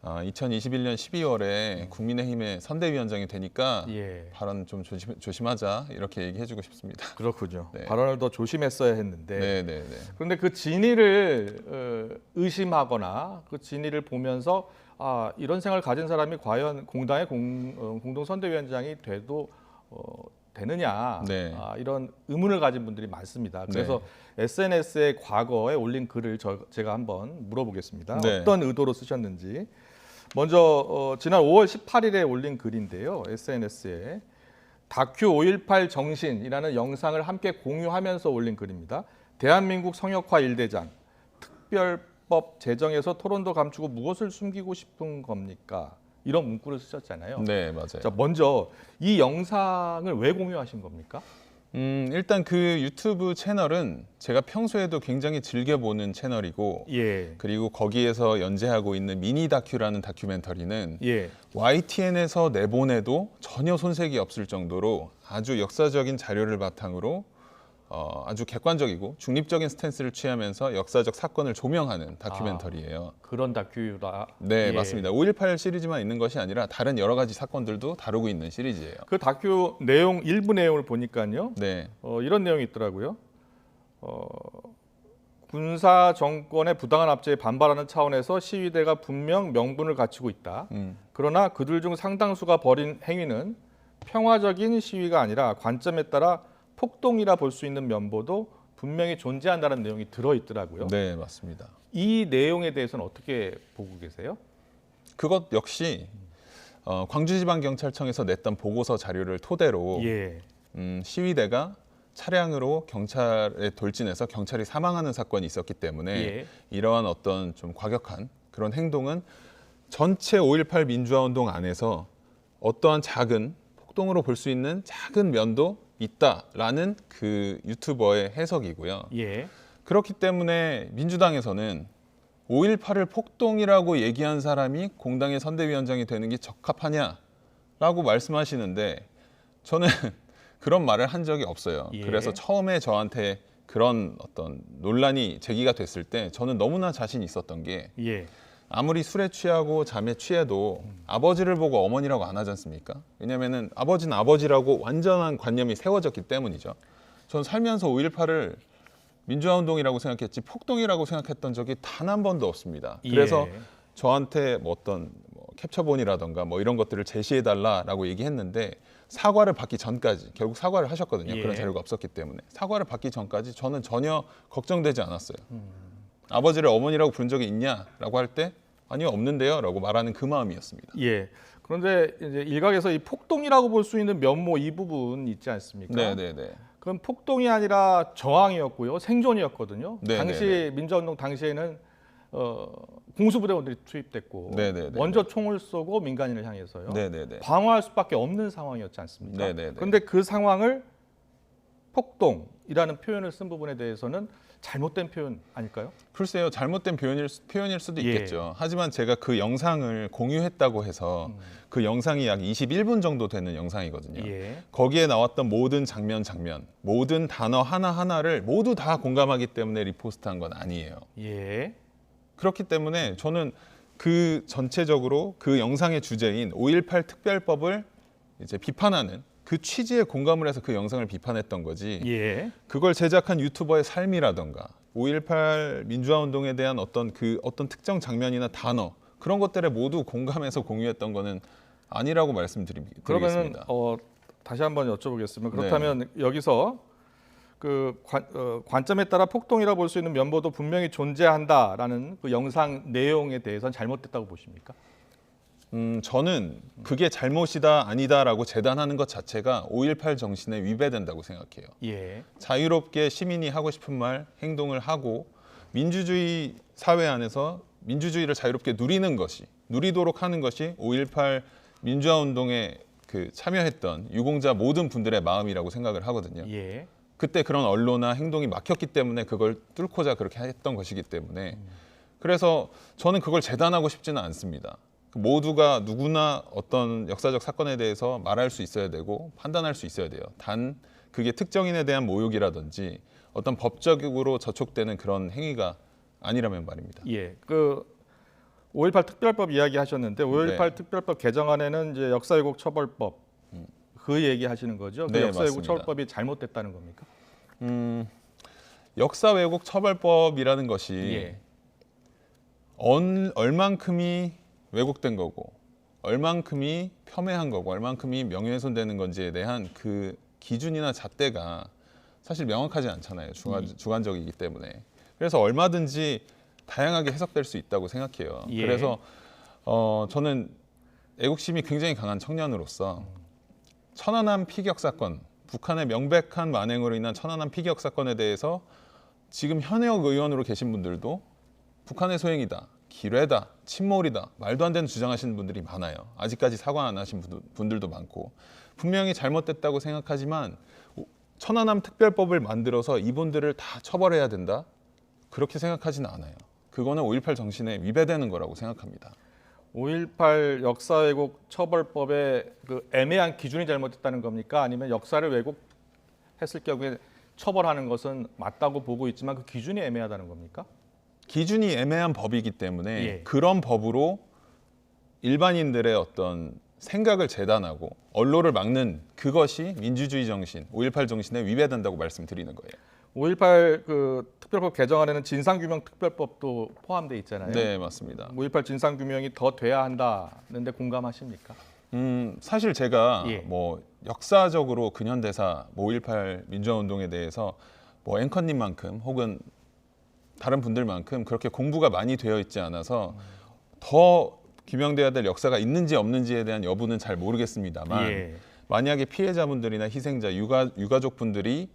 2021년 12월에 국민의힘의 선대위원장이 되니까 예. 발언 좀 조심하자 이렇게 얘기해주고 싶습니다. 그렇군요. 네. 발언을 더 조심했어야 했는데 네네네. 그런데 그 진위를 의심하거나 그 진위를 보면서 이런 생각을 가진 사람이 과연 공당의 공동선대위원장이 돼도 되느냐 네. 이런 의문을 가진 분들이 많습니다. 그래서 SNS에 과거에 올린 글을 제가 한번 물어보겠습니다. 네. 어떤 의도로 쓰셨는지. 먼저 지난 5월 18일에 올린 글인데요. SNS에 다큐 5.18 정신이라는 영상을 함께 공유하면서 올린 글입니다. 대한민국 성역화 1대장, 특별법 제정에서 토론도 감추고 무엇을 숨기고 싶은 겁니까? 이런 문구를 쓰셨잖아요. 네, 맞아요. 자, 먼저 이 영상을 왜 공유하신 겁니까? 일단 그 유튜브 채널은 제가 평소에도 굉장히 즐겨보는 채널이고 예. 그리고 거기에서 연재하고 있는 미니 다큐라는 다큐멘터리는 예. YTN에서 내보내도 전혀 손색이 없을 정도로 아주 역사적인 자료를 바탕으로 아주 객관적이고 중립적인 스탠스를 취하면서 역사적 사건을 조명하는 다큐멘터리예요. 그런 다큐라. 네, 예. 맞습니다. 5.18 시리즈만 있는 것이 아니라 다른 여러 가지 사건들도 다루고 있는 시리즈예요. 그 다큐 내용 일부 내용을 보니까요. 네. 이런 내용이 있더라고요. 군사 정권의 부당한 압제에 반발하는 차원에서 시위대가 분명 명분을 갖추고 있다. 그러나 그들 중 상당수가 벌인 행위는 평화적인 시위가 아니라 관점에 따라 폭동이라 볼 수 있는 면보도 분명히 존재한다는 내용이 들어있더라고요. 네, 맞습니다. 이 내용에 대해서는 어떻게 보고 계세요? 그것 역시 광주지방경찰청에서 냈던 보고서 자료를 토대로 예. 시위대가 차량으로 경찰에 돌진해서 경찰이 사망하는 사건이 있었기 때문에 예. 이러한 어떤 좀 과격한 그런 행동은 전체 5.18 민주화운동 안에서 어떠한 작은 폭동으로 볼 수 있는 작은 면도 있다라는 그 유튜버의 해석이고요. 예. 그렇기 때문에 민주당에서는 5.18을 폭동이라고 얘기한 사람이 공당의 선대위원장이 되는 게 적합하냐라고 말씀하시는데 저는 그런 말을 한 적이 없어요. 예. 그래서 처음에 저한테 그런 어떤 논란이 제기가 됐을 때 저는 너무나 자신 있었던 게 예. 아무리 술에 취하고 잠에 취해도 아버지를 보고 어머니라고 안 하지 않습니까? 왜냐하면 아버지는 아버지라고 완전한 관념이 세워졌기 때문이죠. 전 살면서 5.18을 민주화운동이라고 생각했지 폭동이라고 생각했던 적이 단 한 번도 없습니다. 그래서 예. 저한테 뭐 어떤 캡처본이라던가 뭐 이런 것들을 제시해달라라고 얘기했는데 사과를 받기 전까지 결국 사과를 하셨거든요. 예. 그런 자료가 없었기 때문에 사과를 받기 전까지 저는 전혀 걱정되지 않았어요. 아버지를 어머니라고 부른 적이 있냐라고 할 때 아니요 없는데요라고 말하는 그 마음이었습니다. 예. 그런데 이제 일각에서 이 폭동이라고 볼 수 있는 면모 이 부분 있지 않습니까? 네네네. 그건 폭동이 아니라 저항이었고요, 생존이었거든요. 네네네. 당시 민주화운동 당시에는 공수부대원들이 투입됐고 네네네. 먼저 총을 쏘고 민간인을 향해서요. 네네네. 방어할 수밖에 없는 상황이었지 않습니까? 네네네. 그런데 그 상황을 폭동이라는 표현을 쓴 부분에 대해서는 잘못된 표현 아닐까요? 글쎄요, 잘못된 표현일 수도 예. 있겠죠. 하지만 제가 그 영상을 공유했다고 해서 그 영상이 약 21분 정도 되는 영상이거든요. 예. 거기에 나왔던 모든 장면, 모든 단어 하나하나를 모두 다 공감하기 때문에 리포스트한 건 아니에요. 예. 그렇기 때문에 저는 그 전체적으로 그 영상의 주제인 5.18 특별법을 이제 비판하는 그 취지에 공감을 해서 그 영상을 비판했던 거지. 예. 그걸 제작한 유튜버의 삶이라던가 5.18 민주화운동에 대한 어떤 특정 장면이나 단어 그런 것들에 모두 공감해서 공유했던 거는 아니라고 말씀드리겠습니다. 그러면은 다시 한번 여쭤보겠습니다. 그렇다면 여기서 그 관점에 따라 폭동이라 볼 수 있는 면모도 분명히 존재한다라는 그 영상 내용에 대해서는 잘못됐다고 보십니까? 저는 그게 잘못이다 아니다라고 재단하는 것 자체가 5.18 정신에 위배된다고 생각해요. 예. 자유롭게 시민이 하고 싶은 말, 행동을 하고 민주주의 사회 안에서 민주주의를 자유롭게 누리도록 하는 것이 5.18 민주화운동에 참여했던 유공자 모든 분들의 마음이라고 생각을 하거든요. 예. 그때 그런 언론이나 행동이 막혔기 때문에 그걸 뚫고자 그렇게 했던 것이기 때문에 그래서 저는 그걸 재단하고 싶지는 않습니다. 모두가 누구나 어떤 역사적 사건에 대해서 말할 수 있어야 되고 판단할 수 있어야 돼요. 단 그게 특정인에 대한 모욕이라든지 어떤 법적으로 저촉되는 그런 행위가 아니라면 말입니다. 예. 그 5.18 특별법 이야기하셨는데 5.18 네. 특별법 개정안에는 이제 역사왜곡 처벌법 그 얘기하시는 거죠? 그 네, 역사왜곡 맞습니다. 처벌법이 잘못됐다는 겁니까? 역사왜곡 처벌법이라는 것이 예. 얼만큼이 왜곡된 거고 얼만큼이 폄훼한 거고 얼만큼이 명예훼손되는 건지에 대한 그 기준이나 잣대가 사실 명확하지 않잖아요. 주관적이기 때문에. 그래서 얼마든지 다양하게 해석될 수 있다고 생각해요. 예. 그래서 저는 애국심이 굉장히 강한 청년으로서 천안함 피격 사건, 북한의 명백한 만행으로 인한 천안함 피격 사건에 대해서 지금 현역 의원으로 계신 분들도 북한의 소행이다, 기뢰다, 침몰이다, 말도 안 되는 주장하시는 분들이 많아요. 아직까지 사과 안 하신 분들도 많고 분명히 잘못됐다고 생각하지만 천안함 특별법을 만들어서 이분들을 다 처벌해야 된다? 그렇게 생각하지는 않아요. 그거는 5.18 정신에 위배되는 거라고 생각합니다. 5.18 역사왜곡 처벌법의 그 애매한 기준이 잘못됐다는 겁니까? 아니면 역사를 왜곡했을 경우에 처벌하는 것은 맞다고 보고 있지만 그 기준이 애매하다는 겁니까? 기준이 애매한 법이기 때문에 예. 그런 법으로 일반인들의 어떤 생각을 재단하고 언론을 막는 그것이 민주주의 정신, 5.18 정신에 위배된다고 말씀드리는 거예요. 5.18 그 특별법 개정안에는 진상규명 특별법도 포함되어 있잖아요. 네, 맞습니다. 5.18 진상규명이 더 돼야 한다는데 공감하십니까? 사실 제가 예. 뭐 역사적으로 근현대사 5.18 민주화운동에 대해서 뭐 앵커님만큼 혹은 다른 분들만큼 그렇게 공부가 많이 되어 있지 않아서 더 규명돼야 될 역사가 있는지 없는지에 대한 여부는 잘 모르겠습니다만 예. 만약에 피해자분들이나 희생자, 유가족분들이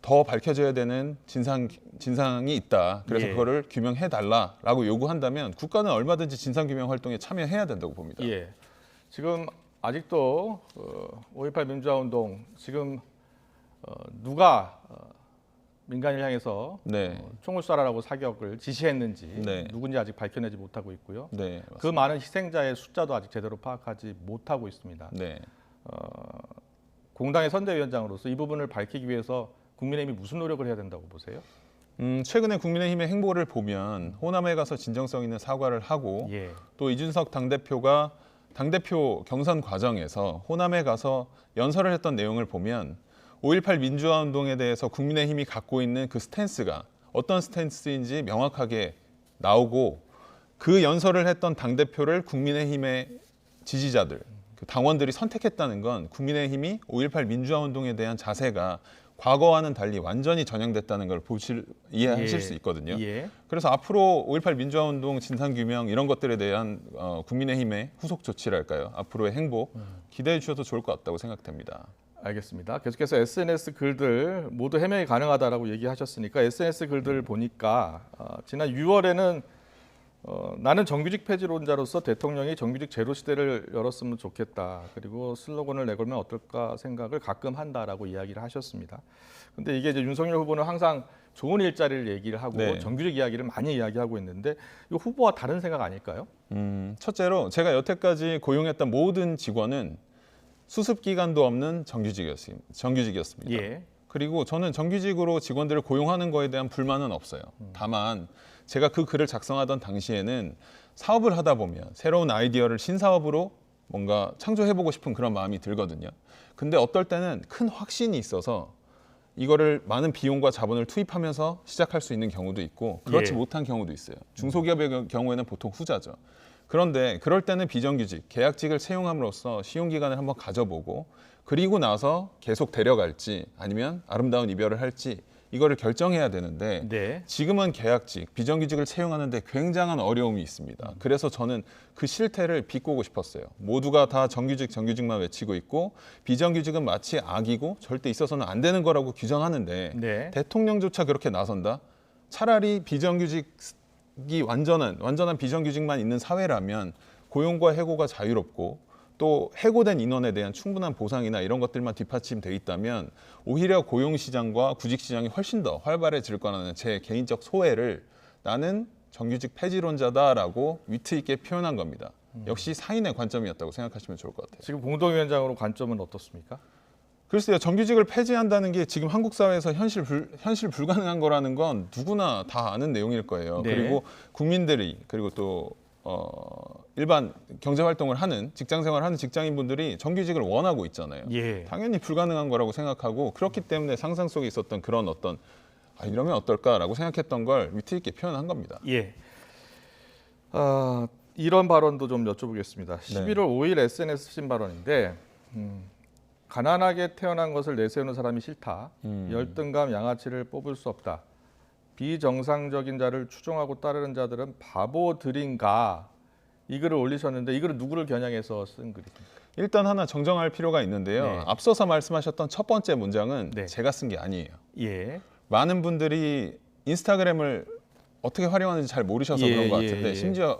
더 밝혀져야 되는 진상이 있다. 그래서 예. 그거를 규명해달라라고 요구한다면 국가는 얼마든지 진상규명 활동에 참여해야 된다고 봅니다. 예. 지금 아직도 5.18 민주화운동 지금 누가 민간인을 향해서 네. 총을 쏴라라고 사격을 지시했는지 네. 누군지 아직 밝혀내지 못하고 있고요. 네, 그 맞습니다. 많은 희생자의 숫자도 아직 제대로 파악하지 못하고 있습니다. 네. 공당의 선대위원장으로서 이 부분을 밝히기 위해서 국민의힘이 무슨 노력을 해야 된다고 보세요? 최근에 국민의힘의 행보를 보면 호남에 가서 진정성 있는 사과를 하고 예. 또 이준석 당대표가 당대표 경선 과정에서 호남에 가서 연설을 했던 내용을 보면 5.18 민주화 운동에 대해서 국민의힘이 갖고 있는 그 스탠스가 어떤 스탠스인지 명확하게 나오고 그 연설을 했던 당대표를 국민의힘의 지지자들, 그 당원들이 선택했다는 건 국민의힘이 5.18 민주화 운동에 대한 자세가 과거와는 달리 완전히 전향됐다는 걸 이해하실 수 있거든요. 예. 그래서 앞으로 5.18 민주화 운동 진상규명 이런 것들에 대한 국민의힘의 후속 조치랄까요? 앞으로의 행보 기대해 주셔도 좋을 것 같다고 생각됩니다. 알겠습니다. 계속해서 SNS 글들 모두 해명이 가능하다라고 얘기하셨으니까 SNS 글들 보니까 지난 6월에는 나는 정규직 폐지론자로서 대통령이 정규직 제로 시대를 열었으면 좋겠다. 그리고 슬로건을 내걸면 어떨까 생각을 가끔 한다라고 이야기를 하셨습니다. 근데 이게 이제 윤석열 후보는 항상 좋은 일자리를 얘기를 하고 네. 정규직 이야기를 많이 이야기하고 있는데 이 후보와 다른 생각 아닐까요? 첫째로 제가 여태까지 고용했던 모든 직원은 수습 기간도 없는 정규직이었습니다. 예. 그리고 저는 정규직으로 직원들을 고용하는 거에 대한 불만은 없어요. 다만 제가 그 글을 작성하던 당시에는 사업을 하다 보면 새로운 아이디어를 신사업으로 뭔가 창조해보고 싶은 그런 마음이 들거든요. 근데 어떨 때는 큰 확신이 있어서 이거를 많은 비용과 자본을 투입하면서 시작할 수 있는 경우도 있고 그렇지 예. 못한 경우도 있어요. 중소기업의 경우에는 보통 후자죠. 그런데 그럴 때는 비정규직, 계약직을 채용함으로써 시용기간을 한번 가져보고 그리고 나서 계속 데려갈지 아니면 아름다운 이별을 할지 이거를 결정해야 되는데 네. 지금은 계약직, 비정규직을 채용하는데 굉장한 어려움이 있습니다. 그래서 저는 그 실태를 비꼬고 싶었어요. 모두가 다 정규직만 외치고 있고 비정규직은 마치 악이고 절대 있어서는 안 되는 거라고 규정하는데 네. 대통령조차 그렇게 나선다? 차라리 비정규직이 완전한 비정규직만 있는 사회라면 고용과 해고가 자유롭고 또 해고된 인원에 대한 충분한 보상이나 이런 것들만 뒷받침돼 있다면 오히려 고용시장과 구직시장이 훨씬 더 활발해질 거라는 제 개인적 소회를 나는 정규직 폐지론자다라고 위트 있게 표현한 겁니다. 역시 사인의 관점이었다고 생각하시면 좋을 것 같아요. 지금 공동위원장으로 관점은 어떻습니까? 글쎄요, 정규직을 폐지한다는 게 지금 한국 사회에서 현실 불가능한 거라는 건 누구나 다 아는 내용일 거예요. 네. 그리고 국민들이 그리고 또 일반 경제 활동을 하는 직장 생활하는 직장인분들이 정규직을 원하고 있잖아요. 예. 당연히 불가능한 거라고 생각하고 그렇기 때문에 상상 속에 있었던 그런 어떤 이러면 어떨까라고 생각했던 걸 위트 있게 표현한 겁니다. 예. 이런 발언도 좀 여쭤보겠습니다. 11월 5일 SNS 신 발언인데 가난하게 태어난 것을 내세우는 사람이 싫다. 열등감, 양아치를 뽑을 수 없다. 비정상적인 자를 추종하고 따르는 자들은 바보들인가? 이 글을 올리셨는데 이 글은 누구를 겨냥해서 쓴 글입니까? 일단 하나 정정할 필요가 있는데요. 네. 앞서서 말씀하셨던 첫 번째 문장은 네. 제가 쓴 게 아니에요. 예. 많은 분들이 인스타그램을 어떻게 활용하는지 잘 모르셔서 그런 것 같은데 심지어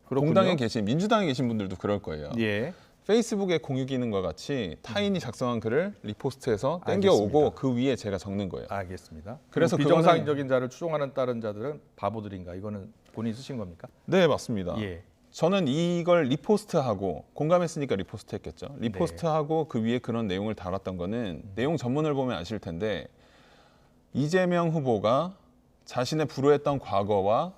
공당에 계신 민주당에 계신 분들도 그럴 거예요. 예. 페이스북의 공유 기능과 같이 타인이 작성한 글을 리포스트해서 땡겨오고 그 위에 제가 적는 거예요. 알겠습니다. 그래서 비정상적인 자를 추종하는 다른 자들은 바보들인가? 이거는 본인이 쓰신 겁니까? 네, 맞습니다. 예. 저는 이걸 리포스트하고 공감했으니까 리포스트했겠죠. 리포스트하고 그 위에 그런 내용을 달았던 거는 내용 전문을 보면 아실 텐데 이재명 후보가 자신의 불우했던 과거와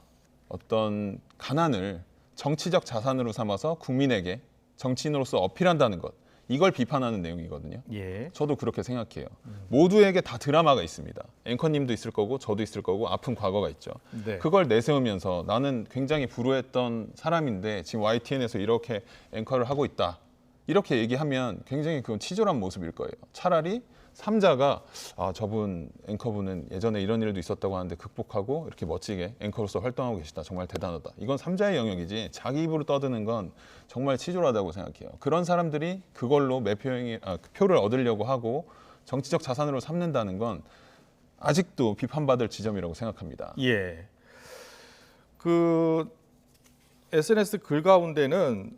어떤 가난을 정치적 자산으로 삼아서 국민에게 정치인으로서 어필한다는 것, 이걸 비판하는 내용이거든요. 예. 저도 그렇게 생각해요. 모두에게 다 드라마가 있습니다. 앵커님도 있을 거고 저도 있을 거고 아픈 과거가 있죠. 네. 그걸 내세우면서 나는 굉장히 불우했던 사람인데 지금 YTN에서 이렇게 앵커를 하고 있다. 이렇게 얘기하면 굉장히 그건 치졸한 모습일 거예요. 차라리 3자가 저분 앵커분은 예전에 이런 일도 있었다고 하는데 극복하고 이렇게 멋지게 앵커로서 활동하고 계시다. 정말 대단하다. 이건 3자의 영역이지 자기 입으로 떠드는 건 정말 치졸하다고 생각해요. 그런 사람들이 그걸로 표를 얻으려고 하고 정치적 자산으로 삼는다는 건 아직도 비판받을 지점이라고 생각합니다. 예. 그 SNS 글 가운데는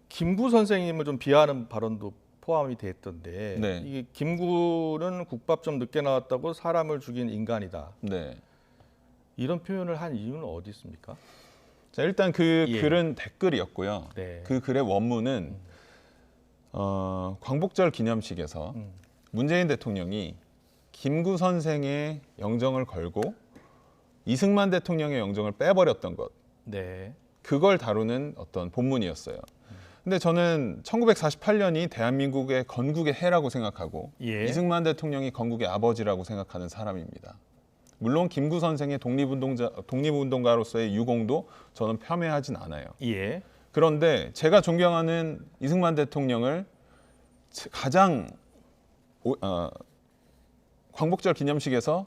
김구 선생님을 좀 비하하는 발언도 포함이 됐던데 네. 이게 김구는 국밥 좀 늦게 나왔다고 사람을 죽인 인간이다. 네. 이런 표현을 한 이유는 어디 있습니까? 자, 일단 그 예. 글은 댓글이었고요. 네. 그 글의 원문은 광복절 기념식에서 문재인 대통령이 김구 선생의 영정을 걸고 이승만 대통령의 영정을 빼버렸던 것, 네. 그걸 다루는 어떤 본문이었어요. 근데 저는 1948년이 대한민국의 건국의 해라고 생각하고 예. 이승만 대통령이 건국의 아버지라고 생각하는 사람입니다. 물론 김구 선생의 독립운동가로서의 유공도 저는 폄훼하진 않아요. 예. 그런데 제가 존경하는 이승만 대통령을 가장 광복절 기념식에서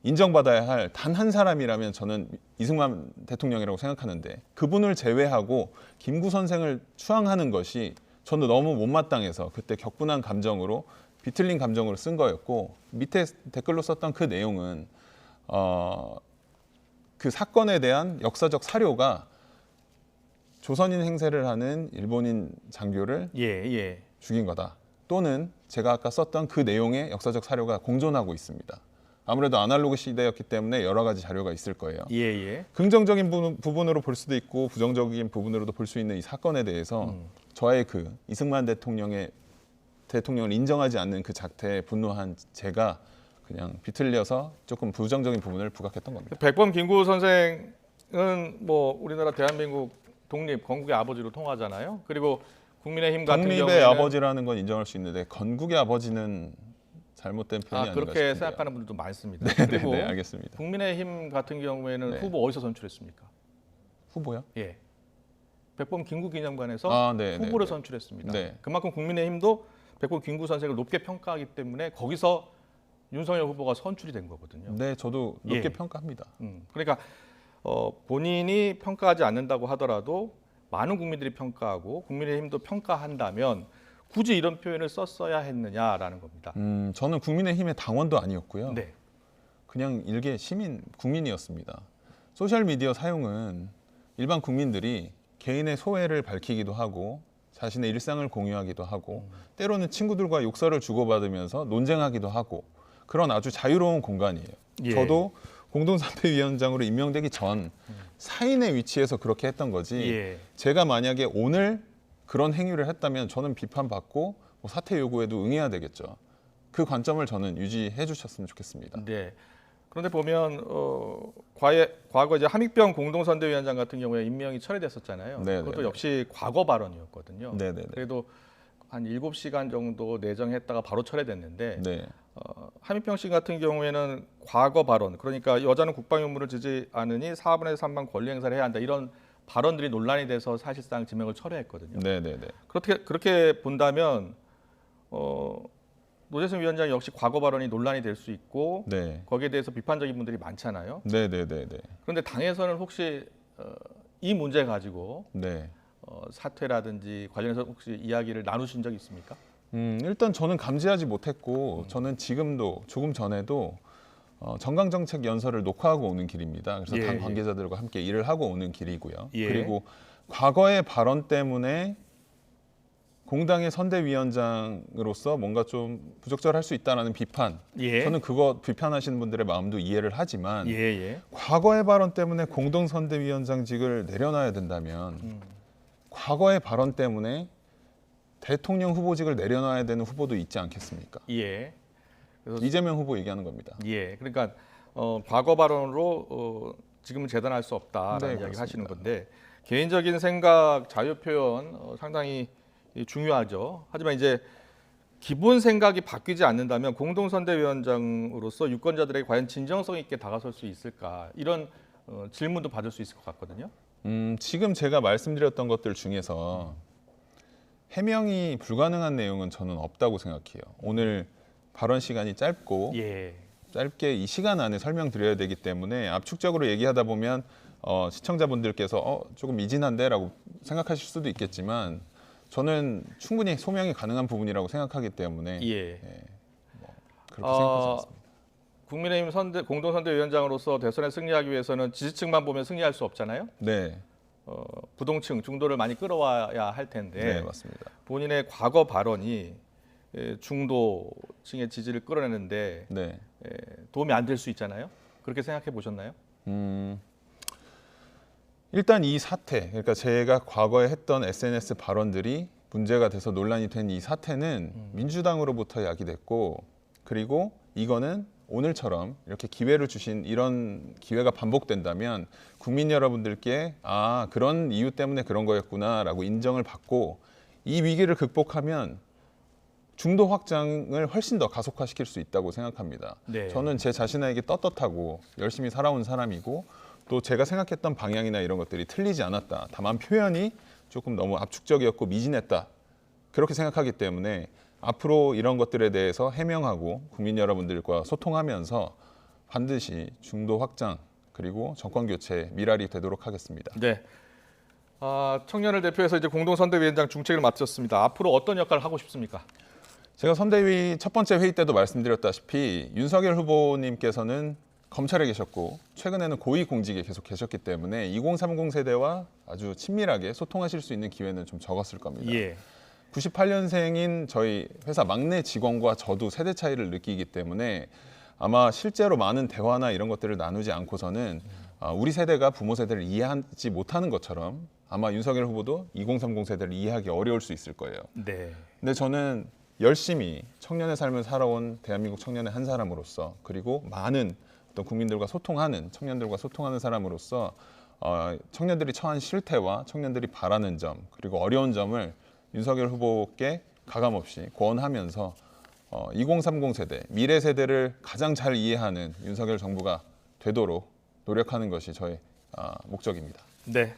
인정받아야 할 단 한 사람이라면 저는 이승만 대통령이라고 생각하는데 그분을 제외하고 김구 선생을 추앙하는 것이 저는 너무 못마땅해서 그때 격분한 감정으로 비틀린 감정으로 쓴 거였고 밑에 댓글로 썼던 그 내용은 그 사건에 대한 역사적 사료가 조선인 행세를 하는 일본인 장교를 예. 죽인 거다. 또는 제가 아까 썼던 그 내용의 역사적 사료가 공존하고 있습니다. 아무래도 아날로그 시대였기 때문에 여러 가지 자료가 있을 거예요. 예. 긍정적인 부분으로 볼 수도 있고 부정적인 부분으로도 볼 수 있는 이 사건에 대해서 저의 그 이승만 대통령을 인정하지 않는 그 작태에 분노한 제가 그냥 비틀려서 조금 부정적인 부분을 부각했던 겁니다. 백범 김구 선생은 뭐 우리나라 대한민국 독립 건국의 아버지로 통하잖아요. 그리고 국민의힘 같은 독립의 경우에는 아버지라는 건 인정할 수 있는데 건국의 아버지는 잘못된 표현이 아닌가 그렇게 싶은데요. 생각하는 분들도 많습니다. 네, 그리고 네, 알겠습니다. 국민의힘 같은 경우에는 네. 후보 어디서 선출했습니까? 후보요? 예. 백범 김구 기념관에서 후보를 선출했습니다. 네. 그만큼 국민의힘도 백범 김구 선생을 높게 평가하기 때문에 거기서 윤석열 후보가 선출이 된 거거든요. 네, 저도 높게 예. 평가합니다. 그러니까 본인이 평가하지 않는다고 하더라도 많은 국민들이 평가하고 국민의힘도 평가한다면 굳이 이런 표현을 썼어야 했느냐라는 겁니다. 저는 국민의힘의 당원도 아니었고요. 네. 그냥 일개 국민이었습니다. 소셜미디어 사용은 일반 국민들이 개인의 소외를 밝히기도 하고 자신의 일상을 공유하기도 하고 때로는 친구들과 욕설을 주고받으면서 논쟁하기도 하고 그런 아주 자유로운 공간이에요. 예. 저도 공동선대위원장으로 임명되기 전 사인의 위치에서 그렇게 했던 거지 예. 제가 만약에 오늘 그런 행위를 했다면 저는 비판받고 뭐 사퇴 요구에도 응해야 되겠죠. 그 관점을 저는 유지해 주셨으면 좋겠습니다. 네. 그런데 보면 과거 이제 함익병 공동선대위원장 같은 경우에 임명이 철회됐었잖아요. 네네네. 그것도 역시 과거 발언이었거든요. 네네네. 그래도 한 7시간 정도 내정했다가 바로 철회됐는데 네. 함익병 씨 같은 경우에는 과거 발언, 그러니까 여자는 국방 임무를 지지 않으니 4분의 3만 권리 행사를 해야 한다 이런 발언들이 논란이 돼서 사실상 지명을 철회했거든요. 네네네. 그렇게 본다면 노재승 위원장 역시 과거 발언이 논란이 될 수 있고 네. 거기에 대해서 비판적인 분들이 많잖아요. 네네네네. 그런데 당에서는 혹시 이 문제 가지고 네. 사퇴라든지 관련해서 혹시 이야기를 나누신 적 있습니까? 일단 저는 감지하지 못했고 저는 지금도 조금 전에도 정강정책 연설을 녹화하고 오는 길입니다. 그래서 예, 당 관계자들과 함께 일을 하고 오는 길이고요. 예. 그리고 과거의 발언 때문에 공당의 선대위원장으로서 뭔가 좀 부적절할 수 있다는 비판. 예. 저는 그거 비판하시는 분들의 마음도 이해를 하지만 예. 과거의 발언 때문에 공동선대위원장직을 내려놔야 된다면 과거의 발언 때문에 대통령 후보직을 내려놔야 되는 후보도 있지 않겠습니까? 예. 그래서 이재명 후보 얘기하는 겁니다. 예. 그러니까 과거 발언으로 지금은 재단할 수 없다라는 네, 이야기를 그렇습니다. 하시는 건데 개인적인 생각, 자유 표현 상당히 중요하죠. 하지만 이제 기본 생각이 바뀌지 않는다면 공동선대위원장으로서 유권자들에게 과연 진정성 있게 다가설 수 있을까 이런 질문도 받을 수 있을 것 같거든요. 지금 제가 말씀드렸던 것들 중에서 해명이 불가능한 내용은 저는 없다고 생각해요. 오늘 발언 시간이 짧고 예. 짧게 이 시간 안에 설명드려야 되기 때문에 압축적으로 얘기하다 보면 시청자분들께서 조금 미진한데라고 생각하실 수도 있겠지만 저는 충분히 소명이 가능한 부분이라고 생각하기 때문에 예. 그렇게 생각하지 않습니다. 국민의힘 공동선대위원장으로서 대선에 승리하기 위해서는 지지층만 보면 승리할 수 없잖아요. 네. 부동층 중도를 많이 끌어와야 할 텐데 네, 맞습니다. 본인의 과거 발언이 중도층의 지지를 끌어내는데 네. 도움이 안 될 수 있잖아요. 그렇게 생각해 보셨나요? 일단 이 사태, 그러니까 제가 과거에 했던 SNS 발언들이 문제가 돼서 논란이 된 이 사태는 민주당으로부터 야기됐고, 그리고 이거는 오늘처럼 이렇게 기회를 주신 이런 기회가 반복된다면 국민 여러분들께 그런 이유 때문에 그런 거였구나라고 인정을 받고 이 위기를 극복하면 중도 확장을 훨씬 더 가속화시킬 수 있다고 생각합니다. 네. 저는 제 자신에게 떳떳하고 열심히 살아온 사람이고 또 제가 생각했던 방향이나 이런 것들이 틀리지 않았다. 다만 표현이 조금 너무 압축적이었고 미진했다. 그렇게 생각하기 때문에 앞으로 이런 것들에 대해서 해명하고 국민 여러분들과 소통하면서 반드시 중도 확장 그리고 정권 교체 미랄이 되도록 하겠습니다. 네. 청년을 대표해서 이제 공동선대위원장 중책을 맡으셨습니다. 앞으로 어떤 역할을 하고 싶습니까? 제가 선대위 첫 번째 회의 때도 말씀드렸다시피 윤석열 후보님께서는 검찰에 계셨고 최근에는 고위공직에 계속 계셨기 때문에 2030 세대와 아주 친밀하게 소통하실 수 있는 기회는 좀 적었을 겁니다. 예. 98년생인 저희 회사 막내 직원과 저도 세대 차이를 느끼기 때문에 아마 실제로 많은 대화나 이런 것들을 나누지 않고서는 우리 세대가 부모 세대를 이해하지 못하는 것처럼 아마 윤석열 후보도 2030 세대를 이해하기 어려울 수 있을 거예요. 네. 근데 저는 열심히 청년의 삶을 살아온 대한민국 청년의 한 사람으로서 그리고 많은 어떤 국민들과 소통하는 청년들과 소통하는 사람으로서 청년들이 처한 실태와 청년들이 바라는 점 그리고 어려운 점을 윤석열 후보께 가감없이 권하면서 2030 세대, 미래 세대를 가장 잘 이해하는 윤석열 정부가 되도록 노력하는 것이 저의 목적입니다. 네,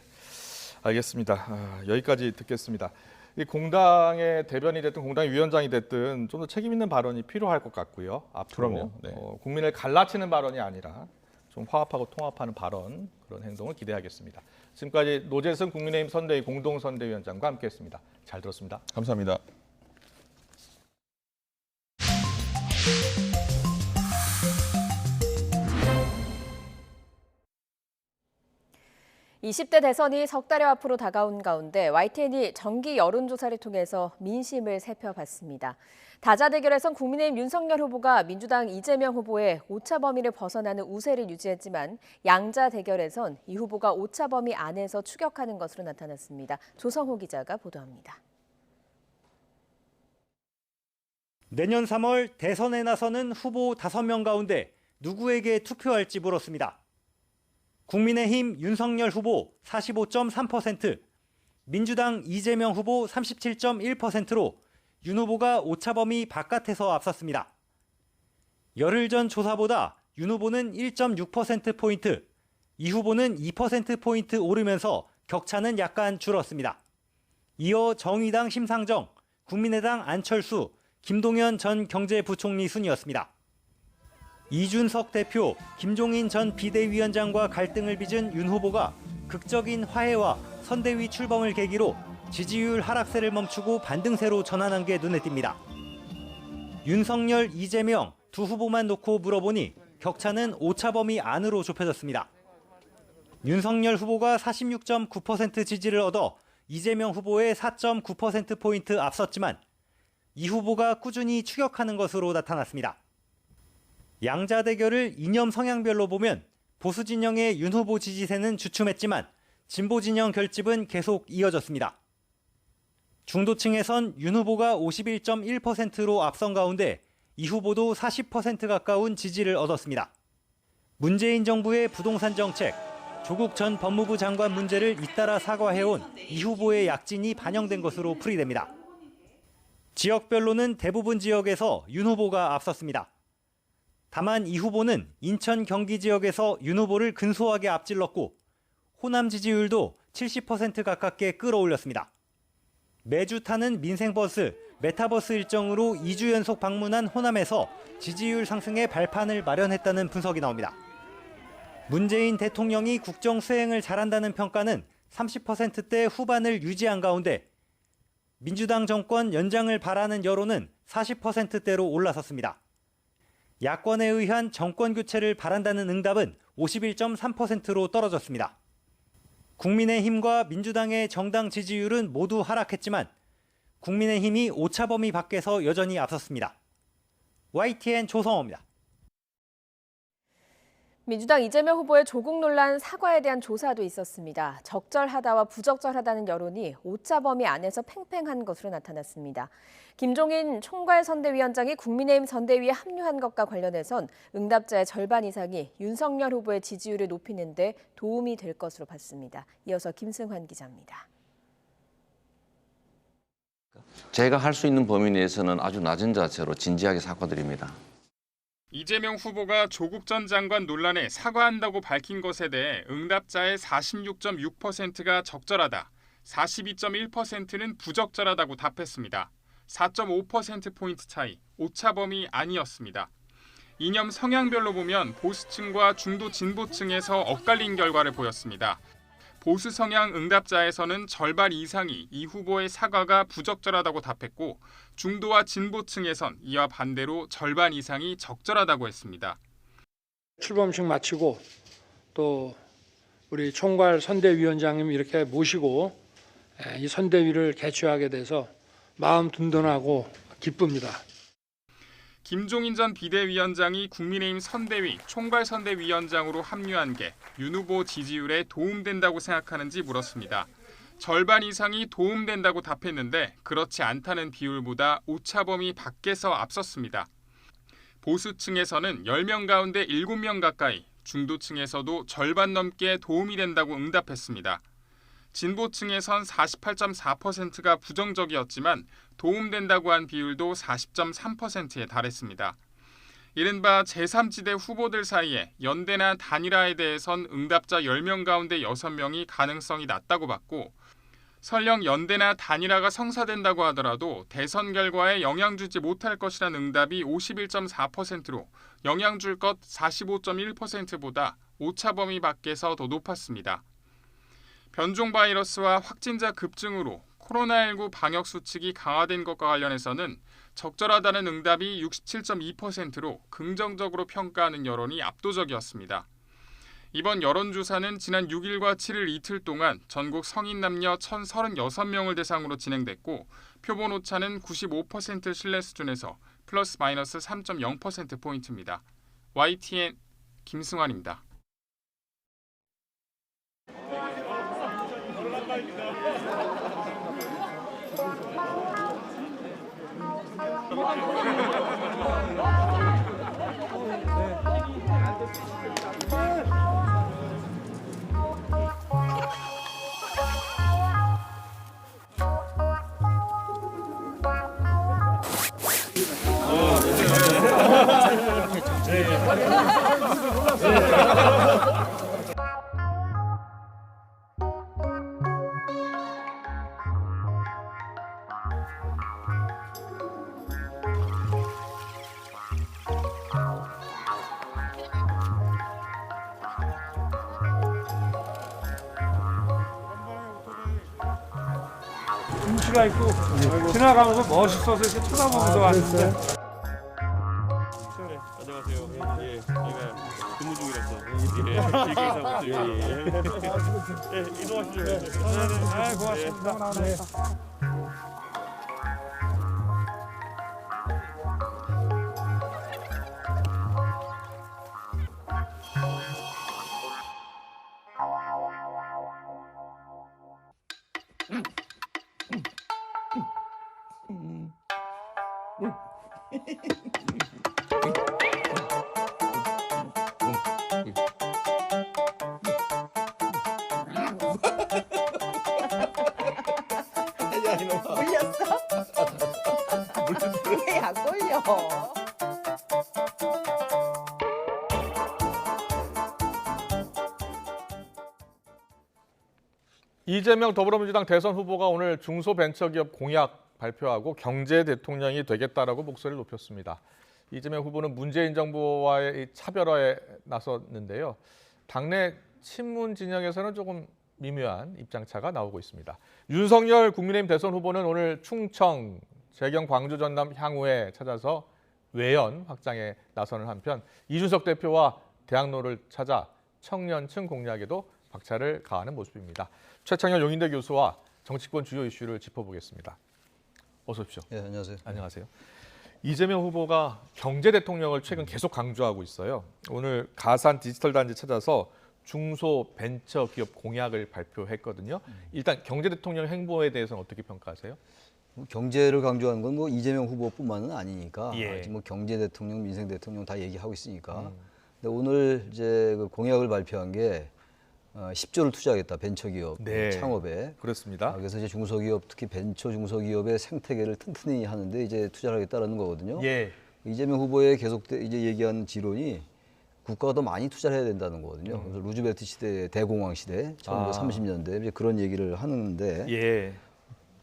알겠습니다. 여기까지 듣겠습니다. 이 공당의 대변이 됐든 공당의 위원장이 됐든 좀 더 책임 있는 발언이 필요할 것 같고요. 앞으로 그럼요. 네. 국민을 갈라치는 발언이 아니라 좀 화합하고 통합하는 발언, 그런 행동을 기대하겠습니다. 지금까지 노재승 국민의힘 선대위 공동선대위원장과 함께했습니다. 잘 들었습니다. 감사합니다. 20대 대선이 석 달여 앞으로 다가온 가운데 YTN이 정기 여론조사를 통해서 민심을 살펴봤습니다. 다자대결에선 국민의힘 윤석열 후보가 민주당 이재명 후보의 오차 범위를 벗어나는 우세를 유지했지만 양자 대결에선 이 후보가 오차 범위 안에서 추격하는 것으로 나타났습니다. 조성호 기자가 보도합니다. 내년 3월 대선에 나서는 후보 5명 가운데 누구에게 투표할지 물었습니다. 국민의힘 윤석열 후보 45.3%, 민주당 이재명 후보 37.1%로 윤 후보가 오차범위 바깥에서 앞섰습니다. 열흘 전 조사보다 윤 후보는 1.6%포인트, 이 후보는 2%포인트 오르면서 격차는 약간 줄었습니다. 이어 정의당 심상정, 국민의당 안철수, 김동연 전 경제부총리 순이었습니다. 이준석 대표, 김종인 전 비대위원장과 갈등을 빚은 윤 후보가 극적인 화해와 선대위 출범을 계기로 지지율 하락세를 멈추고 반등세로 전환한 게 눈에 띕니다. 윤석열, 이재명 두 후보만 놓고 물어보니 격차는 오차범위 안으로 좁혀졌습니다. 윤석열 후보가 46.9% 지지를 얻어 이재명 후보의 4.9%포인트 앞섰지만 이 후보가 꾸준히 추격하는 것으로 나타났습니다. 양자 대결을 이념 성향별로 보면 보수 진영의 윤 후보 지지세는 주춤했지만 진보 진영 결집은 계속 이어졌습니다. 중도층에선 윤 후보가 51.1%로 앞선 가운데 이 후보도 40% 가까운 지지를 얻었습니다. 문재인 정부의 부동산 정책, 조국 전 법무부 장관 문제를 잇따라 사과해온 이 후보의 약진이 반영된 것으로 풀이됩니다. 지역별로는 대부분 지역에서 윤 후보가 앞섰습니다. 다만 이 후보는 인천 경기 지역에서 윤 후보를 근소하게 앞질렀고 호남 지지율도 70% 가깝게 끌어올렸습니다. 매주 타는 민생버스, 메타버스 일정으로 2주 연속 방문한 호남에서 지지율 상승의 발판을 마련했다는 분석이 나옵니다. 문재인 대통령이 국정 수행을 잘한다는 평가는 30%대 후반을 유지한 가운데 민주당 정권 연장을 바라는 여론은 40%대로 올라섰습니다. 야권에 의한 정권 교체를 바란다는 응답은 51.3%로 떨어졌습니다. 국민의힘과 민주당의 정당 지지율은 모두 하락했지만 국민의힘이 오차 범위 밖에서 여전히 앞섰습니다. YTN 조성호입니다. 민주당 이재명 후보의 조국 논란 사과에 대한 조사도 있었습니다. 적절하다와 부적절하다는 여론이 오차 범위 안에서 팽팽한 것으로 나타났습니다. 김종인 총괄선대위원장이 국민의힘 선대위에 합류한 것과 관련해선 응답자의 절반 이상이 윤석열 후보의 지지율을 높이는 데 도움이 될 것으로 봤습니다. 이어서 김승환 기자입니다. 제가 할 수 있는 범위 내에서는 아주 낮은 자세로 진지하게 사과드립니다. 이재명 후보가 조국 전 장관 논란에 사과한다고 밝힌 것에 대해 응답자의 46.6%가 적절하다, 42.1%는 부적절하다고 답했습니다. 4.5%포인트 차이, 오차 범위 아니었습니다. 이념 성향별로 보면 보수층과 중도 진보층에서 엇갈린 결과를 보였습니다. 보수 성향 응답자에서는 절반 이상이 이 후보의 사과가 부적절하다고 답했고, 중도와 진보층에선 이와 반대로 절반 이상이 적절하다고 했습니다. 출범식 마치고 또 우리 총괄 선대위원장님 이렇게 모시고 이 선대위를 개최하게 돼서 마음 든든하고 기쁩니다. 김종인 전 비대위원장이 국민의힘 선대위 총괄선대위원장으로 합류한 게 윤 후보 지지율에 도움된다고 생각하는지 물었습니다. 절반 이상이 도움된다고 답했는데 그렇지 않다는 비율보다 오차 범위 밖에서 앞섰습니다. 보수층에서는 10명 가운데 7명 가까이, 중도층에서도 절반 넘게 도움이 된다고 응답했습니다. 진보층에선 48.4%가 부정적이었지만 도움된다고 한 비율도 40.3%에 달했습니다. 이른바 제3지대 후보들 사이에 연대나 단일화에 대해선 응답자 10명 가운데 6명이 가능성이 낮다고 봤고, 설령 연대나 단일화가 성사된다고 하더라도 대선 결과에 영향 주지 못할 것이라는 응답이 51.4%로 영향 줄 것 45.1%보다 오차 범위 밖에서 더 높았습니다. 변종 바이러스와 확진자 급증으로 코로나19 방역 수칙이 강화된 것과 관련해서는 적절하다는 응답이 67.2%로 긍정적으로 평가하는 여론이 압도적이었습니다. 이번 여론조사는 지난 6일과 7일 이틀 동안 전국 성인 남녀 1,036명을 대상으로 진행됐고, 표본 오차는 95% 신뢰 수준에서 플러스 마이너스 3.0%포인트입니다. YTN 김승환입니다. 눈치가 있고 지나가면서 멋있어서 이렇게 쳐다보면서 왔는데. 안녕하세요. 예, 제가 근무 중이라서 길게 있어서 이동하시죠. 네, 고맙습니다. 네. 물렸어? 왜 안 걸려? 이재명 더불어민주당 대선 후보가 오늘 중소벤처기업 공약 발표하고 경제 대통령이 되겠다라고 목소리를 높였습니다. 이재명 후보는 문재인 정부와의 차별화에 나섰는데요. 당내 친문 진영에서는 조금 미묘한 입장차가 나오고 있습니다. 윤석열 국민의힘 대선 후보는 오늘 충청, 재경, 광주, 전남 향후에 찾아서 외연 확장에 나서는 한편 이준석 대표와 대학로를 찾아 청년층 공략에도 박차를 가하는 모습입니다. 최창현 용인대 교수와 정치권 주요 이슈를 짚어보겠습니다. 어서 오십시오. 네, 안녕하세요. 안녕하세요. 이재명 후보가 경제 대통령을 최근 계속 강조하고 있어요. 오늘 가산 디지털 단지 찾아서 중소 벤처 기업 공약을 발표했거든요. 일단 경제 대통령 행보에 대해서는 어떻게 평가하세요? 경제를 강조하는 건 뭐 이재명 후보뿐만은 아니니까 예. 지금 뭐 경제 대통령, 민생 대통령 다 얘기하고 있으니까. 근데 오늘 이제 그 공약을 발표한 게 10조를 투자하겠다 벤처기업 네. 창업에. 그렇습니다. 그래서 이제 중소기업 특히 벤처 중소기업의 생태계를 튼튼히 하는데 이제 투자를 하겠다라는 거거든요. 예. 이재명 후보의 계속 이제 얘기하는 지론이 국가가 더 많이 투자를 해야 된다는 거거든요. 그래서 루즈벨트 시대, 대공황 시대, 1930년대 이제 그런 얘기를 하는데 예.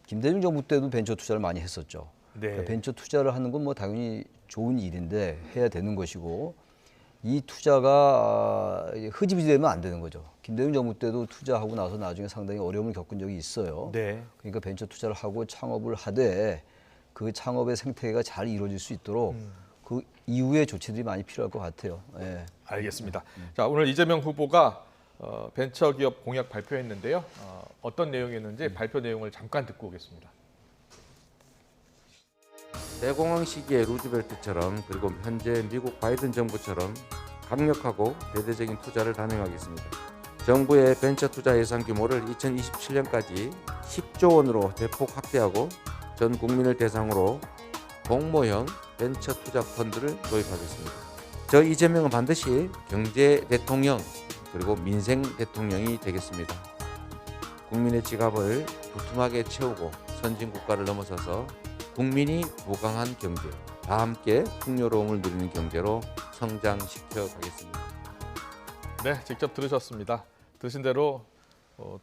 김대중 정부 때도 벤처 투자를 많이 했었죠. 네. 그러니까 벤처 투자를 하는 건 뭐 당연히 좋은 일인데 해야 되는 것이고 이 투자가 흐지부지 되면 안 되는 거죠. 김대중 정부 때도 투자하고 나서 나중에 상당히 어려움을 겪은 적이 있어요. 네. 그러니까 벤처 투자를 하고 창업을 하되 그 창업의 생태계가 잘 이루어질 수 있도록 그 이후의 조치들이 많이 필요할 것 같아요. 예. 알겠습니다. 자, 오늘 이재명 후보가 벤처기업 공약 발표했는데요. 어떤 내용이었는지 발표 내용을 잠깐 듣고 오겠습니다. 대공황 시기의 루즈벨트처럼 그리고 현재 미국 바이든 정부처럼 강력하고 대대적인 투자를 단행하겠습니다. 정부의 벤처 투자 예산 규모를 2027년까지 10조 원으로 대폭 확대하고 전 국민을 대상으로 공모형 벤처 투자 펀드를 도입하겠습니다. 저 이재명은 반드시 경제 대통령 그리고 민생 대통령이 되겠습니다. 국민의 지갑을 두툼하게 채우고 선진 국가를 넘어서서 국민이 부강한 경제, 다 함께 풍요로움을 누리는 경제로 성장시켜 가겠습니다. 네, 직접 들으셨습니다. 들으신 대로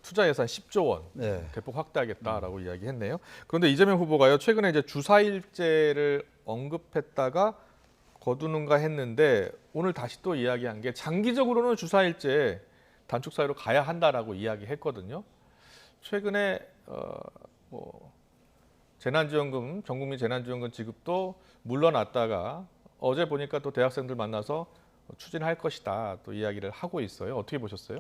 투자 예산 10조 원 네. 대폭 확대하겠다라고 이야기했네요. 그런데 이재명 후보가요, 최근에 이제 주사일제를 언급했다가 거두는가 했는데 오늘 다시 또 이야기한 게 장기적으로는 주사일제 단축 사회로 가야 한다라고 이야기했거든요. 최근에 재난지원금, 전국민 재난지원금 지급도 물러났다가 어제 보니까 또 대학생들 만나서 추진할 것이다 또 이야기를 하고 있어요. 어떻게 보셨어요?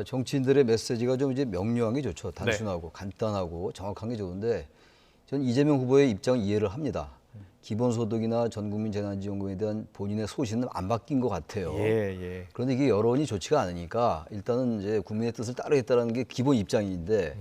정치인들의 메시지가 좀 이제 명료한 게 좋죠. 단순하고 간단하고 정확한 게 좋은데 전 이재명 후보의 입장 이해를 합니다. 기본소득이나 전국민 재난지원금에 대한 본인의 소신은 안 바뀐 것 같아요. 예. 그런데 이게 여론이 좋지가 않으니까 일단은 이제 국민의 뜻을 따르겠다는 게 기본 입장인데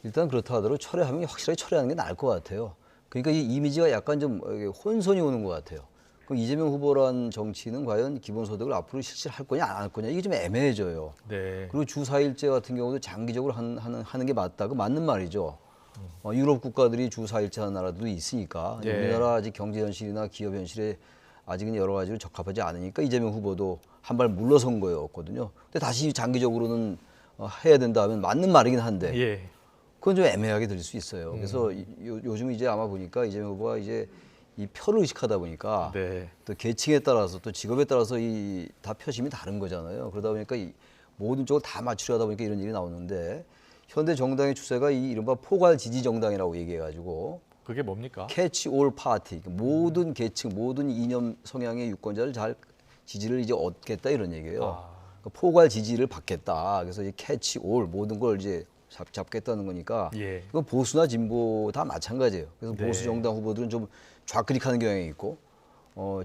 일단 그렇다 하더라도 철회하면 확실하게 철회하는 게 나을 것 같아요. 그러니까 이 이미지가 약간 좀 혼선이 오는 것 같아요. 그럼 이재명 후보란 정치인은 과연 기본소득을 앞으로 실시할 거냐 안 할 거냐 이게 좀 애매해져요. 네. 그리고 주4일제 같은 경우도 장기적으로 하는 게 맞다. 그 맞는 말이죠. 유럽 국가들이 주4일제 하는 나라도 있으니까 예. 우리나라 아직 경제 현실이나 기업 현실에 아직은 여러 가지로 적합하지 않으니까 이재명 후보도 한 발 물러선 거였거든요. 근데 다시 장기적으로는 해야 된다 하면 맞는 말이긴 한데 예. 그건 좀 애매하게 들릴 수 있어요. 그래서 요즘 이제 아마 보니까 이재명 후보가 이제 이 표를 의식하다 보니까 네. 또 계층에 따라서 또 직업에 따라서 이 다 표심이 다른 거잖아요. 그러다 보니까 이 모든 쪽을 다 맞추려 하다 보니까 이런 일이 나오는데 현대 정당의 추세가 이 이른바 포괄 지지 정당이라고 얘기해가지고 그게 뭡니까? 캐치 올 파티 모든 계층 모든 이념 성향의 유권자를 잘 지지를 이제 얻겠다 이런 얘기예요. 그러니까 포괄 지지를 받겠다. 그래서 이 캐치 올 모든 걸 이제 잡겠다는 거니까 예. 이건 보수나 진보 다 마찬가지예요. 그래서 네. 보수 정당 후보들은 좀 좌클릭하는 경향이 있고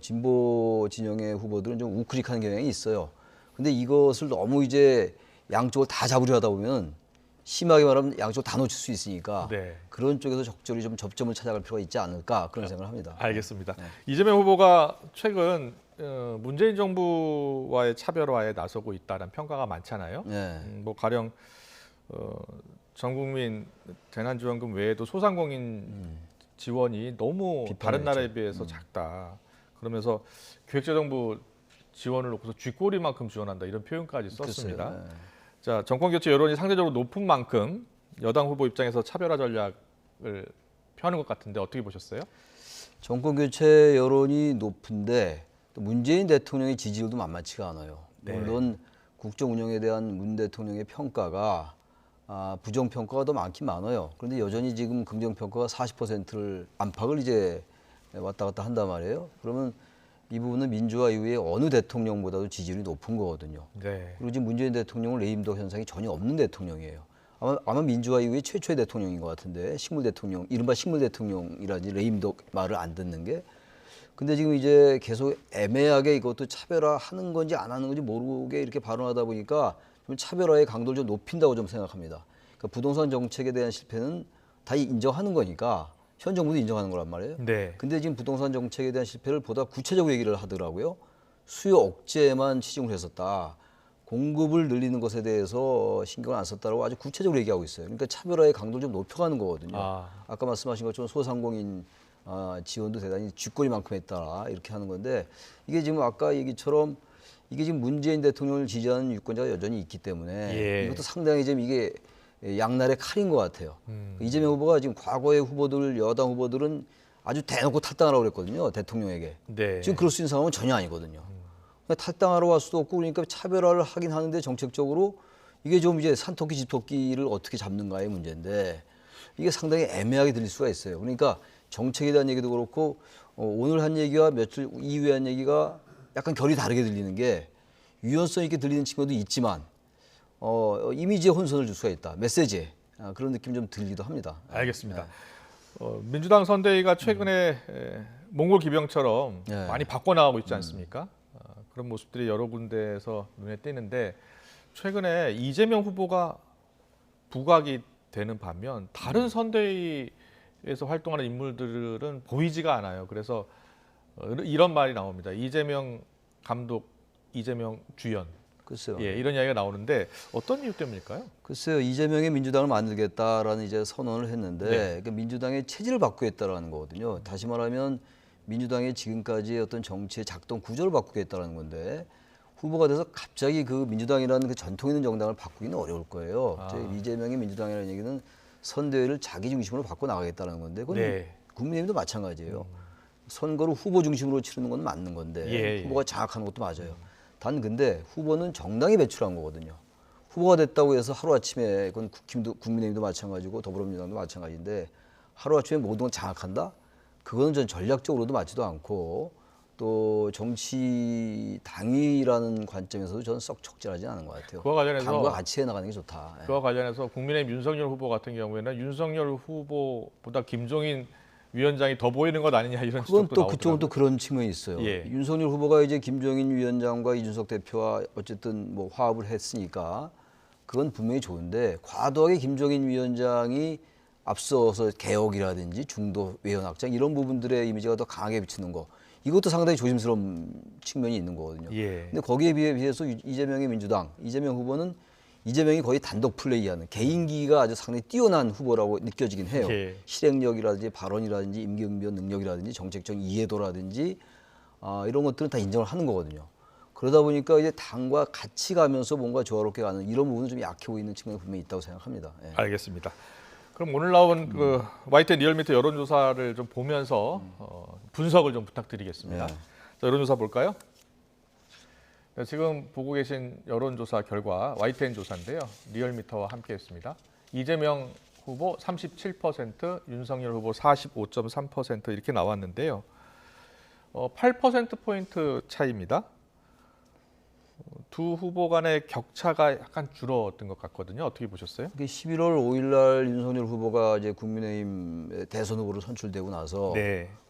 진보 진영의 후보들은 좀 우클릭하는 경향이 있어요. 근데 이것을 너무 이제 양쪽을 다 잡으려 하다 보면 심하게 말하면 양쪽을 다 놓칠 수 있으니까 네. 그런 쪽에서 적절히 좀 접점을 찾아갈 필요가 있지 않을까 그런 생각을 합니다. 알겠습니다. 네. 이재명 후보가 최근 문재인 정부와의 차별화에 나서고 있다는 평가가 많잖아요. 네. 뭐 가령 전국민 재난지원금 외에도 소상공인 지원이 너무 다른 나라에 비해서 작다. 그러면서 기획재정부 지원을 놓고서 쥐꼬리만큼 지원한다 이런 표현까지 썼습니다. 글쎄요. 네. 자, 정권 교체 여론이 상대적으로 높은 만큼 여당 후보 입장에서 차별화 전략을 펴는 것 같은데 어떻게 보셨어요? 정권 교체 여론이 높은데 또 문재인 대통령의 지지율도 만만치가 않아요. 네. 물론 국정 운영에 대한 문 대통령의 평가가 부정 평가가 더 많긴 많아요. 그런데 여전히 지금 긍정 평가가 40%를 안팎을 이제 왔다 갔다 한단 말이에요. 그러면 이 부분은 민주화 이후에 어느 대통령보다도 지지율이 높은 거거든요. 네. 그리고 지금 문재인 대통령은 레임덕 현상이 전혀 없는 대통령이에요. 아마 민주화 이후에 최초의 대통령인 것 같은데 식물 대통령, 이른바 식물 대통령이라든지 레임덕 말을 안 듣는 게. 근데 지금 이제 계속 애매하게 이것도 차별화하는 건지 안 하는 건지 모르게 이렇게 발언하다 보니까 좀 차별화의 강도를 좀 높인다고 좀 생각합니다. 그러니까 부동산 정책에 대한 실패는 다 인정하는 거니까 현 정부도 인정하는 거란 말이에요. 네. 근데 지금 부동산 정책에 대한 실패를 보다 구체적으로 얘기를 하더라고요. 수요 억제에만 치중을 했었다. 공급을 늘리는 것에 대해서 신경을 안 썼다고 아주 구체적으로 얘기하고 있어요. 그러니까 차별화의 강도를 좀 높여가는 거거든요. 아까 말씀하신 것처럼 소상공인 지원도 대단히 쥐꼬리만큼 했다 이렇게 하는 건데 이게 지금 아까 얘기처럼 이게 지금 문재인 대통령을 지지하는 유권자가 여전히 있기 때문에 이것도 상당히 좀 이게 양날의 칼인 것 같아요. 이재명 후보가 지금 과거의 후보들, 여당 후보들은 아주 대놓고 탈당하라고 그랬거든요. 대통령에게. 네. 지금 그럴 수 있는 상황은 전혀 아니거든요. 탈당하러 갈 수도 없고 그러니까 차별화를 하긴 하는데 정책적으로 이게 좀 이제 산토끼 집토끼를 어떻게 잡는가의 문제인데 이게 상당히 애매하게 들릴 수가 있어요. 그러니까 정책에 대한 얘기도 그렇고 오늘 한 얘기와 며칠 이후에 한 얘기가 약간 결이 다르게 들리는 게 유연성 있게 들리는 친구도 있지만 이미지에 혼선을 줄 수가 있다. 메시지에 그런 느낌이 좀 들기도 합니다. 알겠습니다. 민주당 선대위가 최근에 몽골 기병처럼 많이 바꿔나가고 있지 않습니까? 그런 모습들이 여러 군데에서 눈에 띄는데 최근에 이재명 후보가 부각이 되는 반면 다른 선대위에서 활동하는 인물들은 보이지가 않아요. 그래서 이런 말이 나옵니다. 이재명 감독, 이재명 주연. 글쎄요. 이런 이야기가 나오는데 어떤 이유 때문일까요? 글쎄요. 이재명이 민주당을 만들겠다라는 이제 선언을 했는데 그러니까 민주당의 체질을 바꾸겠다라는 거거든요. 다시 말하면 민주당의 지금까지의 어떤 정치의 작동 구조를 바꾸겠다는 건데 후보가 돼서 갑자기 그 민주당이라는 그 전통 있는 정당을 바꾸기는 어려울 거예요. 이재명이 민주당이라는 얘기는 선대위를 자기 중심으로 바꿔 나가겠다는 건데 그건 국민의힘도 마찬가지예요. 선거를 후보 중심으로 치르는 건 맞는 건데 후보가 장악하는 것도 맞아요. 단 근데 후보는 정당이 배출한 거거든요. 후보가 됐다고 해서 하루아침에 그건 국민의힘도 마찬가지고 더불어민주당도 마찬가지인데 하루아침에 모든 걸 장악한다? 그거는 전 전략적으로도 맞지도 않고 또 정치 당위라는 관점에서도 저는 썩 적절하지 않은 것 같아요. 그와 관련해서 당과 같이 해나가는 게 좋다. 그와 관련해서 국민의힘 윤석열 후보 같은 경우에는 윤석열 후보보다 김종인 위원장이 더 보이는 것 아니냐 이런 지적도 나오더라고요. 그건 또 그쪽은 또 그런 측면이 있어요. 윤석열 후보가 이제 김종인 위원장과 이준석 대표와 어쨌든 뭐 화합을 했으니까 그건 분명히 좋은데 과도하게 김종인 위원장이 앞서서 개혁이라든지 중도 외연 확장 이런 부분들의 이미지가 더 강하게 비치는 거 이것도 상당히 조심스러운 측면이 있는 거거든요. 근데 거기에 비해서 이재명의 민주당, 이재명 후보는 이재명이 거의 단독 플레이하는 개인기가 아주 상당히 뛰어난 후보라고 느껴지긴 해요. 실행력이라든지 발언이라든지 임기응변 능력이라든지 정책적 이해도라든지 이런 것들은 다 인정을 하는 거거든요. 그러다 보니까 이제 당과 같이 가면서 뭔가 조화롭게 가는 이런 부분은 좀 약해 보이는 측면이 분명히 있다고 생각합니다. 알겠습니다. 그럼 오늘 나온 그 YTN 리얼미터 여론조사를 좀 보면서 분석을 좀 부탁드리겠습니다. 자, 여론조사 볼까요? 지금 보고 계신 여론조사 결과 YTN 조사인데요. 리얼미터와 함께했습니다. 이재명 후보 37%, 윤석열 후보 45.3% 이렇게 나왔는데요. 8%포인트 차이입니다. 두 후보 간의 격차가 약간 줄었던 것 같거든요. 어떻게 보셨어요? 11월 5일 날 윤석열 후보가 이제 국민의힘 대선 후보로 선출되고 나서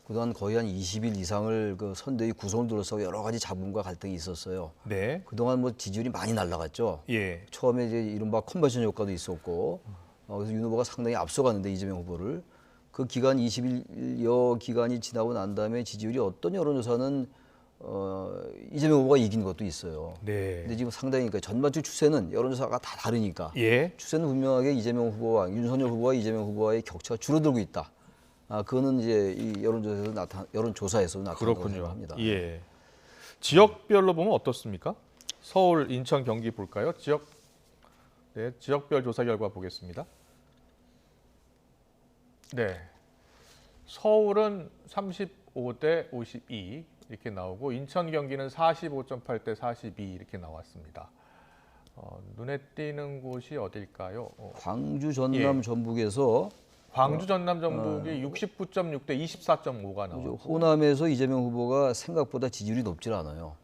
그동안 거의 한 20일 이상을 그 선대위 구성을 둘러싸고 여러 가지 잡음과 갈등이 있었어요. 그동안 뭐 지지율이 많이 날아갔죠. 처음에 이제 이른바 컨벤션 효과도 있었고 그래서 윤 후보가 상당히 앞서갔는데 이재명 후보를 그 기간 20일여 기간이 지나고 난 다음에 지지율이 어떤 여론조사는 이재명 후보가 이긴 것도 있어요. 근데 지금 상당히 그러니까 전반적 추세는 여론조사가 다 다르니까 추세는 분명하게 이재명 후보와 윤석열 후보와 이재명 후보와의 격차가 줄어들고 있다. 그거는 이제 이 여론조사에서 나타난다고 생각합니다. 지역별로 보면 어떻습니까? 서울, 인천, 경기 볼까요? 지역별 조사 결과 보겠습니다. 서울은 35대 52 이렇게 나오고 인천, 경기는 45.8 대 42 이렇게 나왔습니다. 눈에 띄는 곳이 어딜까요? 광주, 전남, 전북에서 광주, 전남, 전북이 69.6 대 24.5가 나오고 호남에서 이재명 후보가 생각보다 지지율이 높질 않아요.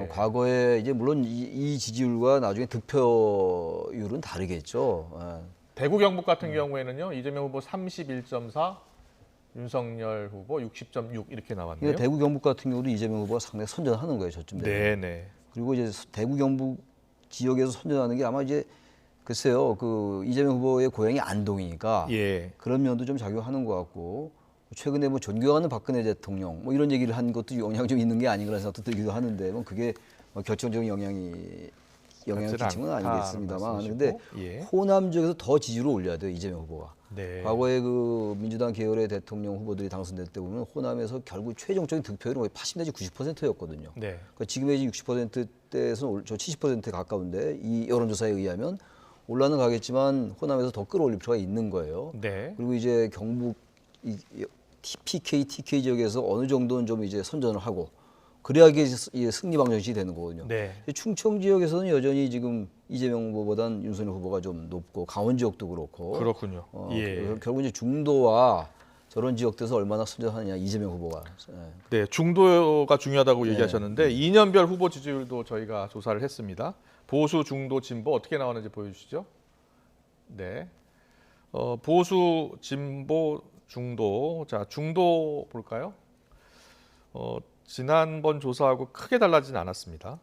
과거에 이제 물론 이 지지율과 나중에 득표율은 다르겠죠. 대구 경북 같은 경우에는요. 이재명 후보 31.4, 윤석열 후보 60.6 이렇게 나왔네요. 그러니까 대구 경북 같은 경우도 이재명 후보가 상당히 선전하는 거예요. 저쯤 되면. 네. 그리고 이제 대구 경북 지역에서 선전하는 게 아마 이제 글쎄요. 그 이재명 후보의 고향이 안동이니까 예. 그런 면도 좀 작용하는 것 같고 최근에 뭐 존경하는 박근혜 대통령 뭐 이런 얘기를 한 것도 영향 좀 있는 게 아닌가라는 생각도 들기도 하는데 뭐 그게 뭐 결정적인 영향을 끼친 건 아니겠습니다만 근데 예. 호남 지역에서 더 지지를 올려야 돼요. 이재명 후보가. 네. 과거에 그 민주당 계열의 대통령 후보들이 당선될 때 보면 호남에서 결국 최종적인 득표율은 거의 80 내지 90%였거든요. 네. 그러니까 지금의 60%대에서는 저 70%에 가까운데 이 여론조사에 의하면 올라는 가겠지만 호남에서 더 끌어올릴 필요가 있는 거예요. 네. 그리고 이제 경북 PK, TK 지역에서 어느 정도는 좀 이제 선전을 하고 그래야 이게 승리 방정식이 되는 거거든요. 네. 충청 지역에서는 여전히 지금 이재명 후보보단 윤석열 후보가 좀 높고 강원 지역도 그렇고. 그렇군요. 예. 결국 이제 중도와 저런 지역들에서 얼마나 선전하느냐 이재명 후보가. 네, 중도가 중요하다고 얘기하셨는데 2년별 후보 지지율도 저희가 조사를 했습니다. 보수, 중도, 진보 어떻게 나왔는지 보여주시죠. 네, 보수, 진보, 중도. 자, 중도 볼까요? 지난번 조사하고 크게 달라지진 않았습니다.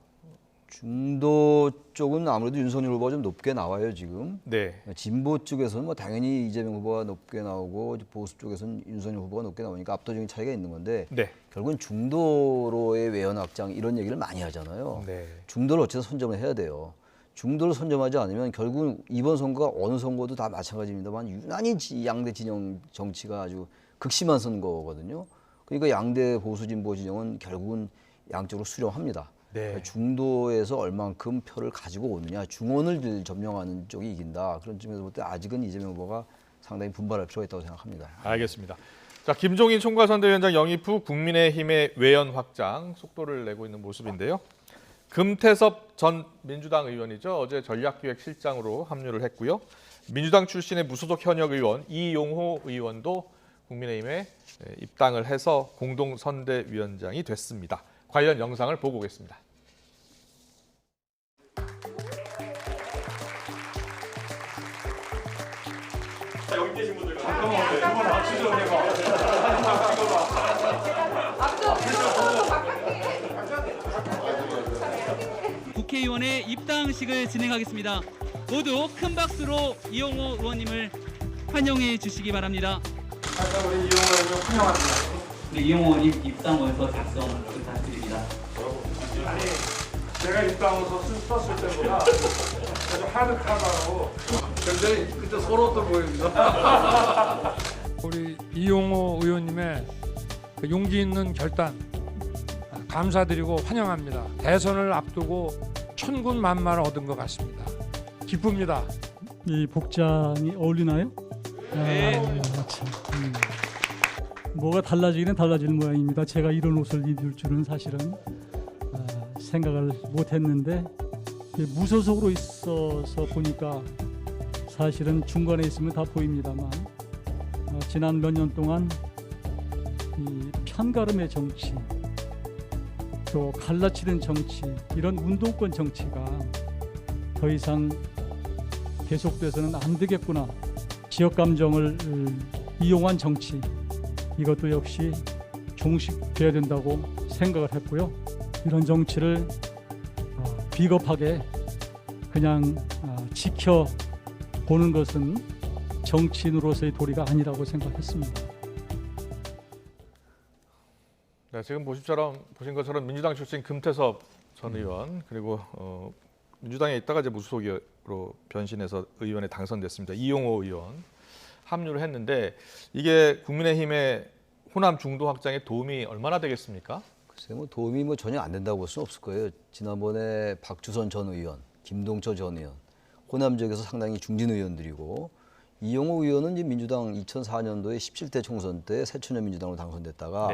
중도 쪽은 아무래도 윤석열 후보가 좀 높게 나와요 지금. 네. 진보 쪽에서는 뭐 당연히 이재명 후보가 높게 나오고 보수 쪽에서는 윤석열 후보가 높게 나오니까 압도적인 차이가 있는 건데 네. 결국은 중도로의 외연 확장 이런 얘기를 많이 하잖아요. 네. 중도를 어쨌든 선점을 해야 돼요. 중도를 선점하지 않으면 결국 이번 선거가 어느 선거도 다 마찬가지입니다만 유난히 양대 진영 정치가 아주 극심한 선거거든요. 그러니까 양대 보수 진보 진영은 결국은 양쪽으로 수렴합니다. 네. 중도에서 얼만큼 표를 가지고 오느냐, 중원을 점령하는 쪽이 이긴다. 그런 점에서 볼 때 아직은 이재명 후보가 상당히 분발할 필요가 있다고 생각합니다. 알겠습니다. 자, 김종인 총괄선대위원장 영입 후 국민의힘의 외연 확장 속도를 내고 있는 모습인데요. 금태섭 전 민주당 의원이죠. 어제 전략기획실장으로 합류를 했고요. 민주당 출신의 무소속 현역 의원 이용호 의원도 국민의힘에 입당을 해서 공동선대위원장이 됐습니다. 관련 영상을 보고 오겠습니다. 여기 계신 분들 잠깐만 이거 맞추 좀 해봐. 국회의원의 입당식을 진행하겠습니다. 모두 큰 박수로 이용호 의원님을 환영해 주시기 바랍니다. 우리 이용호 의원 환영합니다. 우리 이용호 의원님 입당원서 작성 부탁드립니다. 아니 제가 입당원서 썼을 때보다 아주 하드카다라고 굉장히 그때 서러웠던 보입니다. 우리 이용호 의원님의 그 용기 있는 결단 감사드리고 환영합니다. 대선을 앞두고 천군만마를 얻은 것 같습니다. 기쁩니다. 이 복장이 어울리나요? 네. 참. 뭐가 달라지기는 달라지는 모양입니다. 제가 이런 옷을 입을 줄은 사실은 생각을 못했는데 무소속으로 있어서 보니까 사실은 중간에 있으면 다 보입니다만 지난 몇 년 동안 이 편가름의 정치 또 갈라치는 정치 이런 운동권 정치가 더 이상 계속돼서는 안 되겠구나. 지역 감정을 이용한 정치 이것도 역시 종식돼야 된다고 생각을 했고요. 이런 정치를 비겁하게 그냥 지켜보는 것은 정치인으로서의 도리가 아니라고 생각했습니다. 네, 지금 보신 것처럼 민주당 출신 금태섭 전 의원 그리고 민주당에 있다가 이제 무소속으로 변신해서 의원에 당선됐습니다. 이용호 의원 합류를 했는데 이게 국민의힘의 호남 중도 확장에 도움이 얼마나 되겠습니까? 글쎄 뭐 도움이 전혀 안 된다고 볼 수는 없을 거예요. 지난번에 박주선 전 의원, 김동철 전 의원, 호남 지역에서 상당히 중진 의원들이고 이용호 의원은 이제 민주당 2004년도에 17대 총선 때 새천년 민주당으로 당선됐다가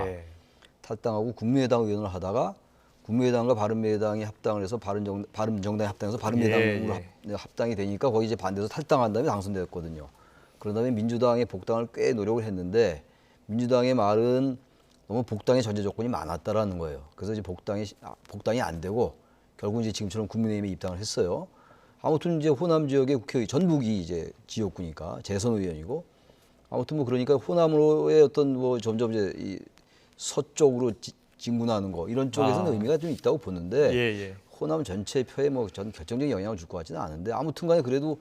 탈당하고 국민의당 의원을 하다가 국민의당과 바른미래당이 합당을 해서 바른정당이 합당해서 바른미래당으로 합당이 되니까 거기 이제 반대해서 탈당한 다음에 당선됐거든요. 그런 다음에 민주당의 복당을 꽤 노력을 했는데 민주당의 말은 너무 복당의 전제 조건이 많았다라는 거예요. 그래서 이제 복당이 안 되고 결국 이제 지금처럼 국민의힘에 입당을 했어요. 아무튼 이제 호남 지역의 국회의 전북이 이제 지역구니까 재선 의원이고 아무튼 뭐 그러니까 호남으로의 어떤 뭐 점점 이제 이 서쪽으로 진군하는 거 이런 쪽에서는 의미가 좀 있다고 보는데 호남 전체 표에 뭐 전 결정적인 영향을 줄 것 같지는 않은데 아무튼간에 그래도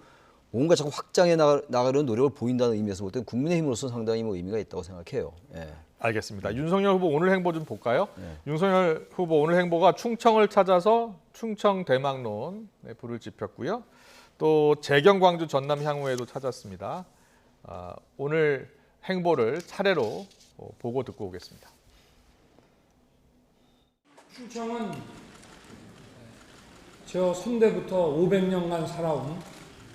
뭔가 자꾸 확장해 나가려는 노력을 보인다는 의미에서 볼 때 국민의힘으로서 상당히 뭐 의미가 있다고 생각해요. 예. 알겠습니다. 윤석열 후보 오늘 행보 좀 볼까요? 윤석열 후보 오늘 행보가 충청을 찾아서 충청 대망론에 불을 지폈고요. 또 재경 광주 전남 향후에도 찾았습니다. 오늘 행보를 차례로 보고 듣고 오겠습니다. 충청은 저 선대부터 500년간 살아온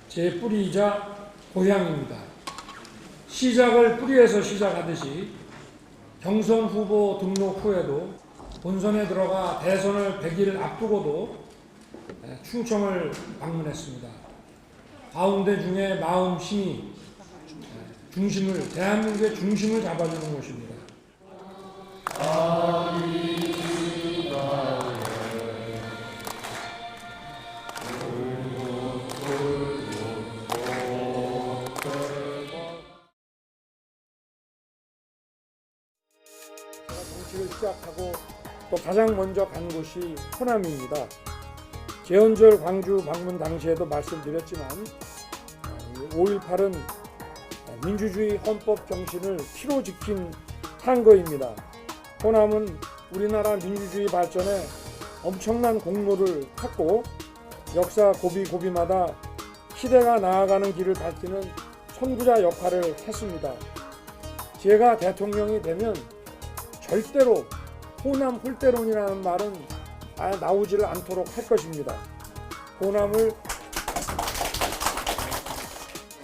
제 뿌리이자 고향입니다. 시작을 뿌리에서 시작하듯이 경선 후보 등록 후에도 본선에 들어가 대선을 100일 앞두고도 충청을 방문했습니다. 가운데 중에 마음심이 대한민국의 중심을 잡아주는 곳입니다. 정치를 시작하고 또 가장 먼저 간 곳이 호남입니다. 제헌절 광주 방문 당시에도 말씀드렸지만 5.18은 민주주의 헌법 정신을 피로 지킨 탄거입니다. 호남은 우리나라 민주주의 발전에 엄청난 공로를 탔고 역사 고비고비마다 시대가 나아가는 길을 밝히는 선구자 역할을 했습니다. 제가 대통령이 되면 절대로 호남 홀대론이라는 말은 아예 나오지를 않도록 할 것입니다. 호남을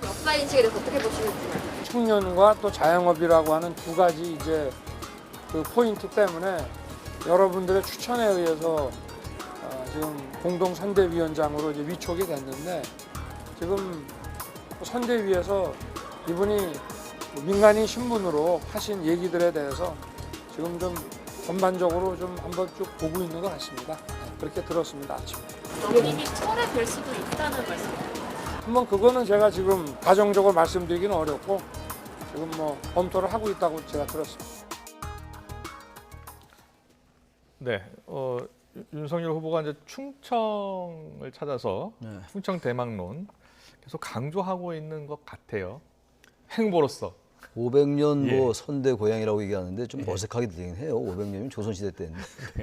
역사 인식에 대해서 어떻게 보시는지. 청년과 또 자영업이라고 하는 두 가지 이제 그 포인트 때문에 여러분들의 추천에 의해서 지금 공동 선대위원장으로 이제 위촉이 됐는데 지금 선대위에서 이분이 민간인 신분으로 하신 얘기들에 대해서 지금 좀 전반적으로 좀 한번 쭉 보고 있는 것 같습니다. 그렇게 들었습니다, 아침에. 이미 철회될 수도 있다는 말씀이에요. 한번 그거는 제가 지금 가정적으로 말씀드리기는 어렵고 지금 뭐 검토를 하고 있다고 제가 들었습니다. 네, 윤석열 후보가 이제 충청을 찾아서 충청 대망론 계속 강조하고 있는 것 같아요. 행보로서. 500년 뭐 선대 고향이라고 얘기하는데 좀 어색하게 들리긴 해요. 500년이면 조선시대 때인데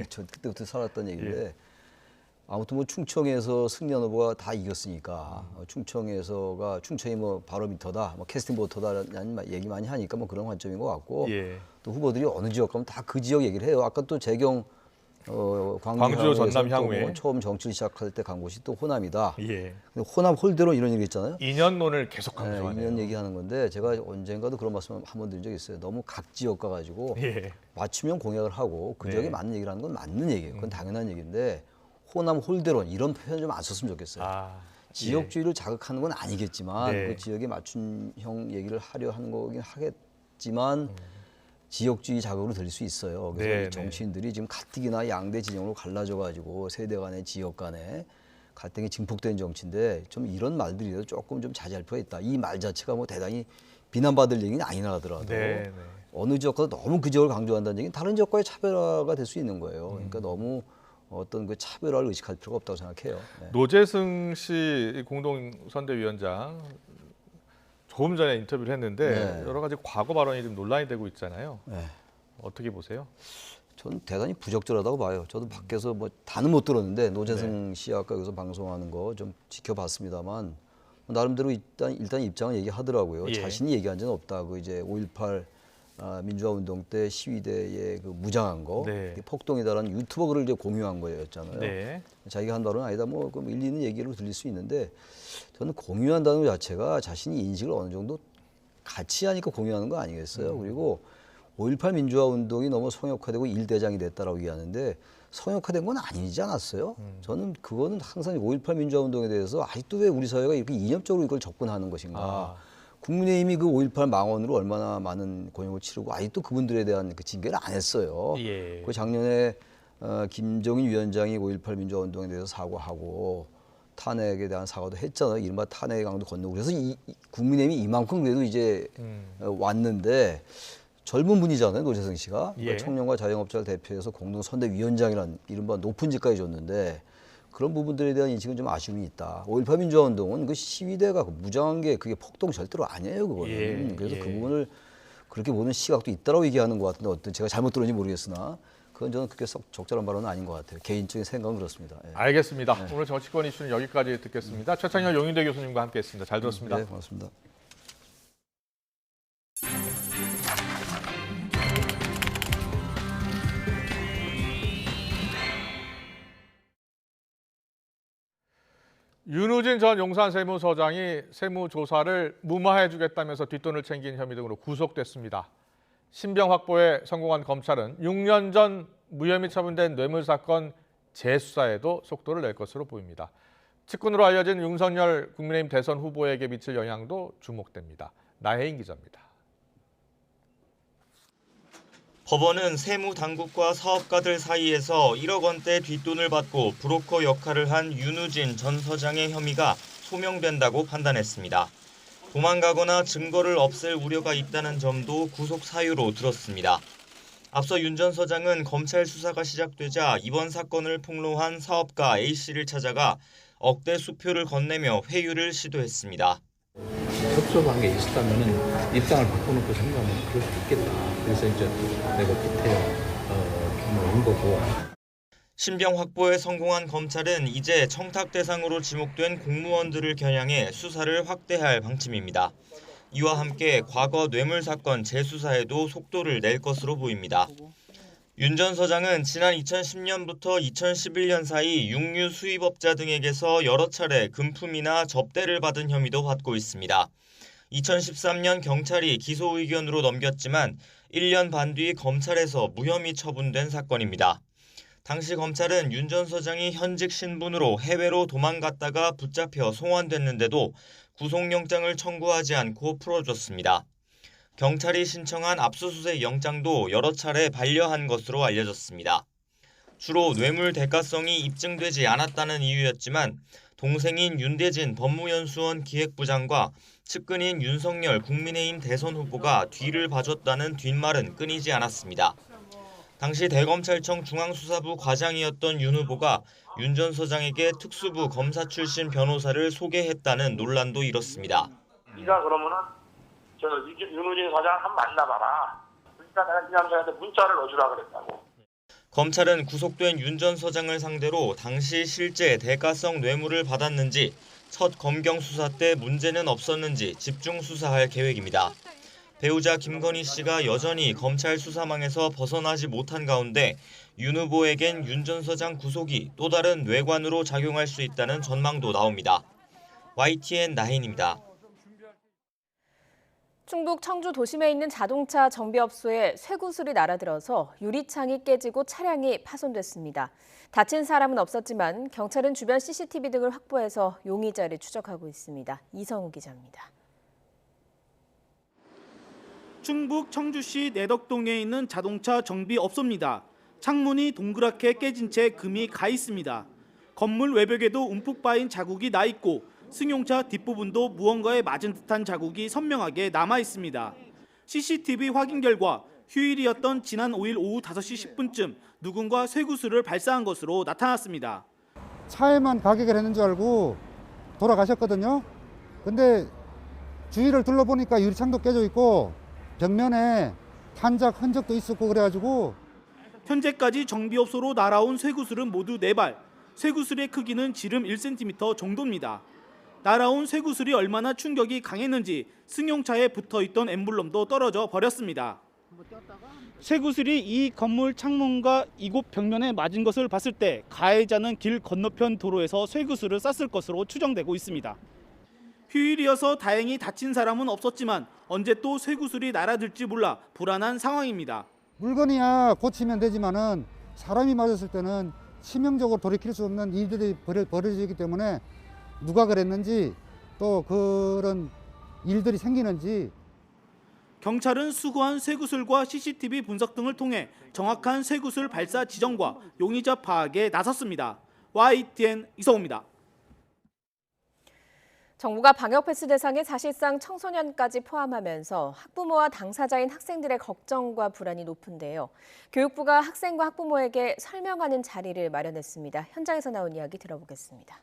저 그때부터 살았던 얘기인데 아무튼 뭐 충청에서 승리한 후보가 다 이겼으니까 충청에서가 충청이 뭐 바로 미터다, 뭐 캐스팅 보터다라는 얘기 많이 하니까 뭐 그런 관점인 것 같고 또 후보들이 어느 지역 가면 다 그 지역 얘기를 해요. 아까 또 재경 광주 전남 향후에 처음 정치를 시작할 때 간 곳이 또 호남이다. 근데 호남 홀대론 이런 얘기 있잖아요. 2년론을 계속 강조하네요. 2년 얘기하는 건데 제가 언젠가도 그런 말씀 한 번 드린 적이 있어요. 너무 각 지역 가가지고 맞춤형 공약을 하고 그 지역에 맞는 얘기를 하는 건 맞는 얘기예요. 그건 당연한 얘기인데 호남 홀대론 이런 표현 좀 안 썼으면 좋겠어요. 지역주의를 자극하는 건 아니겠지만 그 지역에 맞춤형 얘기를 하려 하는 거긴 하겠지만 지역주의 자극으로 들릴 수 있어요. 그래서 정치인들이 지금 가뜩이나 양대 진영으로 갈라져가지고 세대 간에 지역 간에 갈등이 증폭된 정치인데 좀 이런 말들이라도 조금 좀 자제할 필요가 있다. 이 말 자체가 뭐 대단히 비난받을 얘기는 아니라 하더라도 어느 지역과도 너무 그 지역을 강조한다는 얘기는 다른 지역과의 차별화가 될 수 있는 거예요. 그러니까 너무 어떤 그 차별화를 의식할 필요가 없다고 생각해요. 노재승 씨 공동선대위원장 조금 전에 인터뷰를 했는데 여러 가지 과거 발언이 좀 논란이 되고 있잖아요. 어떻게 보세요? 저는 대단히 부적절하다고 봐요. 저도 밖에서 뭐 다는 못 들었는데 노재승 씨 아까 여기서 방송하는 거 좀 지켜봤습니다만 나름대로 일단 입장을 얘기하더라고요. 자신이 얘기한 적은 없다. 그 이제 5.18 민주화 운동 때 시위대에 그 무장한 거 폭동이다라는 유튜버 글을 이제 공유한 거였잖아요. 자기가 한 발언은 아니다. 뭐 일리 있는 얘기로 들릴 수 있는데 저는 공유한다는 것 자체가 자신이 인식을 어느 정도 같이 하니까 공유하는 거 아니겠어요. 그리고 5.18 민주화 운동이 너무 성역화되고 일대장이 됐다라고 얘기하는데 성역화된 건 아니지 않았어요. 저는 그거는 항상 5.18 민주화 운동에 대해서 아직도 왜 우리 사회가 이렇게 이념적으로 이걸 접근하는 것인가. 국민의힘이 그 5.18 망언으로 얼마나 많은 곤욕을 치르고 아직도 그분들에 대한 그 징계를 안 했어요. 그 작년에 김정인 위원장이 5.18 민주화 운동에 대해서 사과하고 탄핵에 대한 사과도 했잖아요. 이른바 탄핵의 강도 건너고. 그래서 국민의힘이 이만큼 그래도 이제 왔는데 젊은 분이잖아요. 노재성 씨가. 예. 청년과 자영업자를 대표해서 공동선대위원장이라는 이른바 높은 직까지 줬는데 그런 부분들에 대한 인식은 좀 아쉬움이 있다. 5.18 민주화운동은 그 시위대가 무장한 게 그게 폭동 절대로 아니에요. 그거는. 예. 그래서 예. 그 부분을 그렇게 보는 시각도 있다라고 얘기하는 것 같은데 어떤 제가 잘못 들었는지 모르겠으나 그건 저는 그렇게 썩 적절한 발언은 아닌 것 같아요. 개인적인 생각은 그렇습니다. 예. 알겠습니다. 오늘 정치권 이슈는 여기까지 듣겠습니다. 최창현 용인대 교수님과 함께했습니다. 잘 들었습니다. 네, 고맙습니다. 윤우진 전 용산세무서장이 세무조사를 무마해주겠다면서 뒷돈을 챙긴 혐의 등으로 구속됐습니다. 신병 확보에 성공한 검찰은 6년 전 무혐의 처분된 뇌물사건 재수사에도 속도를 낼 것으로 보입니다. 측근으로 알려진 윤석열 국민의힘 대선 후보에게 미칠 영향도 주목됩니다. 나혜인 기자입니다. 법원은 세무당국과 사업가들 사이에서 1억 원대 뒷돈을 받고 브로커 역할을 한 윤우진 전 서장의 혐의가 소명된다고 판단했습니다. 도망가거나 증거를 없앨 우려가 있다는 점도 구속 사유로 들었습니다. 앞서 윤 전 서장은 검찰 수사가 시작되자 이번 사건을 폭로한 사업가 A씨를 찾아가 억대 수표를 건네며 회유를 시도했습니다. 협조한 게 있었다면 입장을 바꿔놓고 생각하면 그럴 수 있겠다. 그래서 이제 내가 끝에 온 거고. 신병 확보에 성공한 검찰은 이제 청탁 대상으로 지목된 공무원들을 겨냥해 수사를 확대할 방침입니다. 이와 함께 과거 뇌물 사건 재수사에도 속도를 낼 것으로 보입니다. 윤 전 서장은 지난 2010년부터 2011년 사이 육류 수입업자 등에게서 여러 차례 금품이나 접대를 받은 혐의도 받고 있습니다. 2013년 경찰이 기소 의견으로 넘겼지만 1년 반 뒤 검찰에서 무혐의 처분된 사건입니다. 당시 검찰은 윤 전 서장이 현직 신분으로 해외로 도망갔다가 붙잡혀 송환됐는데도 구속영장을 청구하지 않고 풀어줬습니다. 경찰이 신청한 압수수색 영장도 여러 차례 반려한 것으로 알려졌습니다. 주로 뇌물 대가성이 입증되지 않았다는 이유였지만 동생인 윤대진 법무연수원 기획부장과 측근인 윤석열 국민의힘 대선 후보가 뒤를 봐줬다는 뒷말은 끊이지 않았습니다. 당시 대검찰청 중앙수사부 과장이었던 윤 후보가 윤 전 서장에게 특수부 검사 출신 변호사를 소개했다는 논란도 일었습니다. 네가 그러면은 윤우진 서장 한번 만나봐라. 그러니까 내가 이 남자한테 문자를 넣어주라 그랬다고. 검찰은 구속된 윤 전 서장을 상대로 당시 실제 대가성 뇌물을 받았는지, 첫 검경 수사 때 문제는 없었는지 집중 수사할 계획입니다. 배우자 김건희 씨가 여전히 검찰 수사망에서 벗어나지 못한 가운데 윤 후보에겐 윤 전 서장 구속이 또 다른 뇌관으로 작용할 수 있다는 전망도 나옵니다. YTN 나혜인입니다. 충북 청주 도심에 있는 자동차 정비업소에 쇠구슬이 날아들어서 유리창이 깨지고 차량이 파손됐습니다. 다친 사람은 없었지만 경찰은 주변 CCTV 등을 확보해서 용의자를 추적하고 있습니다. 이성우 기자입니다. 충북 청주시 내덕동에 있는 자동차 정비업소입니다. 창문이 동그랗게 깨진 채 금이 가 있습니다. 건물 외벽에도 움푹 파인 자국이 나 있고 승용차 뒷부분도 무언가에 맞은 듯한 자국이 선명하게 남아 있습니다. CCTV 확인 결과 휴일이었던 지난 5일 오후 5시 10분쯤 누군가 쇠구슬을 발사한 것으로 나타났습니다. 차에만 가격을 했는 줄 알고 돌아가셨거든요. 근데 주위를 둘러보니까 유리창도 깨져 있고 벽면에 탄작 흔적도 있었고 그래가지고 현재까지 정비업소로 날아온 쇠구슬은 모두 4발, 쇠구슬의 크기는 지름 1cm 정도입니다. 날아온 쇠구슬이 얼마나 충격이 강했는지 승용차에 붙어있던 엠블럼도 떨어져 버렸습니다. 쇠구슬이 이 건물 창문과 이곳 벽면에 맞은 것을 봤을 때 가해자는 길 건너편 도로에서 쇠구슬을 쐈을 것으로 추정되고 있습니다. 휴일이어서 다행히 다친 사람은 없었지만 언제 또 쇠구슬이 날아들지 몰라 불안한 상황입니다. 물건이야 고치면 되지만은 사람이 맞았을 때는 치명적으로 돌이킬 수 없는 일들이 벌어지기 때문에 누가 그랬는지 또 그런 일들이 생기는지. 경찰은 수거한 쇠구슬과 CCTV 분석 등을 통해 정확한 쇠구슬 발사 지정과 용의자 파악에 나섰습니다. YTN 이성우입니다. 정부가 방역 패스 대상에 사실상 청소년까지 포함하면서 학부모와 당사자인 학생들의 걱정과 불안이 높은데요. 교육부가 학생과 학부모에게 설명하는 자리를 마련했습니다. 현장에서 나온 이야기 들어보겠습니다.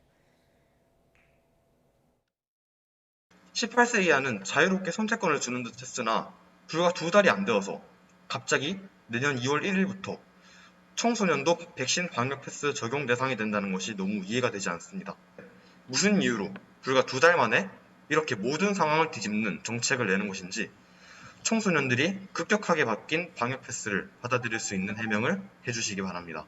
18세 이하는 자유롭게 선택권을 주는 듯 했으나 불과 2달이 안 되어서 갑자기 내년 2월 1일부터 청소년도 백신 방역 패스 적용 대상이 된다는 것이 너무 이해가 되지 않습니다. 무슨 이유로 불과 2달 만에 이렇게 모든 상황을 뒤집는 정책을 내는 것인지 청소년들이 급격하게 바뀐 방역 패스를 받아들일 수 있는 해명을 해주시기 바랍니다.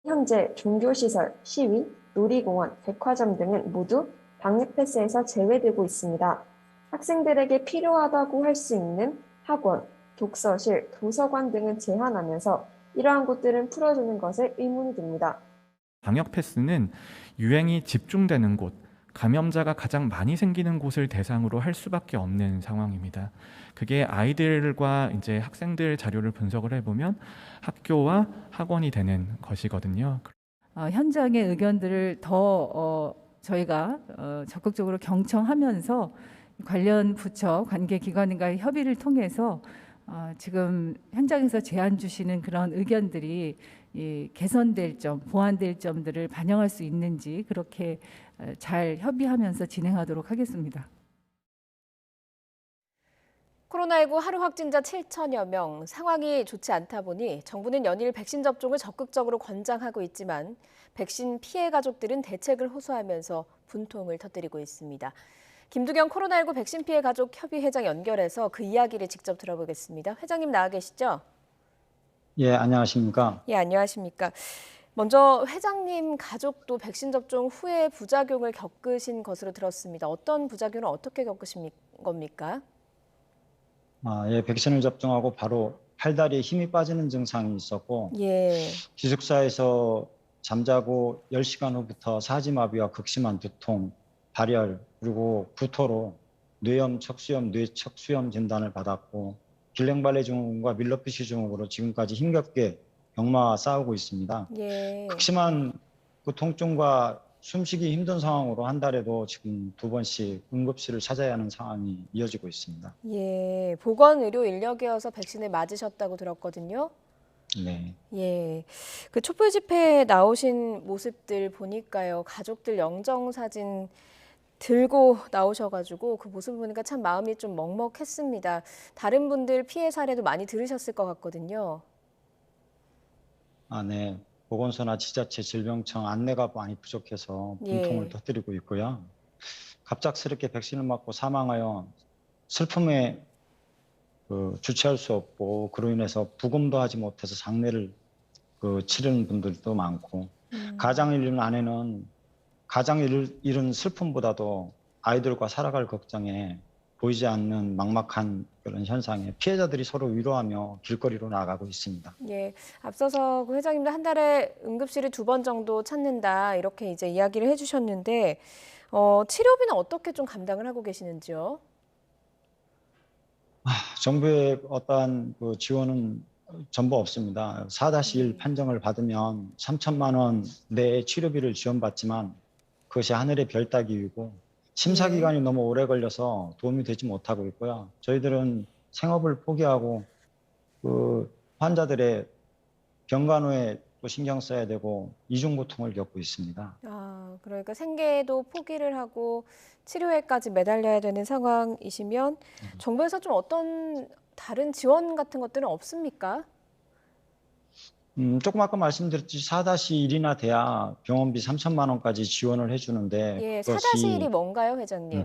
현재 종교시설, 시위, 놀이공원, 백화점 등은 모두 방역 패스에서 제외되고 있습니다. 학생들에게 필요하다고 할 수 있는 학원, 독서실, 도서관 등은 제한하면서 이러한 곳들은 풀어주는 것에 의문이 듭니다. 방역 패스는 유행이 집중되는 곳, 감염자가 가장 많이 생기는 곳을 대상으로 할 수밖에 없는 상황입니다. 그게 아이들과 이제 학생들 자료를 분석을 해보면 학교와 학원이 되는 것이거든요. 현장의 의견들을 더 저희가 적극적으로 경청하면서 관련 부처, 관계기관과의 협의를 통해서 지금 현장에서 제안 주시는 그런 의견들이 개선될 점, 보완될 점들을 반영할 수 있는지 그렇게 잘 협의하면서 진행하도록 하겠습니다. 코로나19 하루 확진자 7천여 명, 상황이 좋지 않다 보니 정부는 연일 백신 접종을 적극적으로 권장하고 있지만 백신 피해 가족들은 대책을 호소하면서 분통을 터뜨리고 있습니다. 김두경 코로나19 백신 피해 가족 협의 회장 연결해서 그 이야기를 직접 들어보겠습니다. 회장님 나와 계시죠? 예, 안녕하십니까? 예, 안녕하십니까? 먼저 회장님 가족도 백신 접종 후에 부작용을 겪으신 것으로 들었습니다. 어떤 부작용을 어떻게 겪으신 겁니까? 예, 백신을 접종하고 바로 팔다리에 힘이 빠지는 증상이 있었고, 기숙사에서 잠자고 10시간 후부터 사지마비와 극심한 두통, 발열, 그리고 구토로 뇌염, 척수염, 뇌척수염 진단을 받았고 길랭발레 증후군과 밀러피시 증후군으로 지금까지 힘겹게 병마와 싸우고 있습니다. 극심한 그 통증과 숨쉬기 힘든 상황으로 한 달에도 지금 2번씩 응급실을 찾아야 하는 상황이 이어지고 있습니다. 예, 보건의료 인력이어서 백신을 맞으셨다고 들었거든요. 네. 예, 그 촛불 집회에 나오신 모습들 보니까요, 가족들 영정 사진 들고 나오셔가지고 그 모습 보니까 참 마음이 좀 먹먹했습니다. 다른 분들 피해 사례도 많이 들으셨을 것 같거든요. 네. 보건소나 지자체 질병청 안내가 많이 부족해서 분통을 터뜨리고 있고요. 갑작스럽게 백신을 맞고 사망하여 슬픔에 주체할 수 없고 그로 인해서 부금도 하지 못해서 장례를 치르는 분들도 많고 가장을 잃은 아내는 가장을 잃은 슬픔보다도 아이들과 살아갈 걱정에 보이지 않는 막막한 그런 현상에 피해자들이 서로 위로하며 길거리로 나가고 있습니다. 예, 앞서서 그 회장님도 한 달에 응급실을 2번 정도 찾는다 이렇게 이제 이야기를 해주셨는데 치료비는 어떻게 좀 감당을 하고 계시는지요? 정부의 어떠한 그 지원은 전부 없습니다. 4-1 판정을 받으면 3천만 원 내의 치료비를 지원받지만 그것이 하늘의 별 따기이고 심사 기간이 너무 오래 걸려서 도움이 되지 못하고 있고요. 저희들은 생업을 포기하고 그 환자들의 병간 후에 또 신경 써야 되고 이중 고통을 겪고 있습니다. 그러니까 생계도 포기를 하고 치료에까지 매달려야 되는 상황이시면 정부에서 좀 어떤 다른 지원 같은 것들은 없습니까? 조금 아까 말씀드렸듯이 4-1이나 돼야 병원비 3천만 원까지 지원을 해주는데 예, 4-1이 뭔가요, 회장님?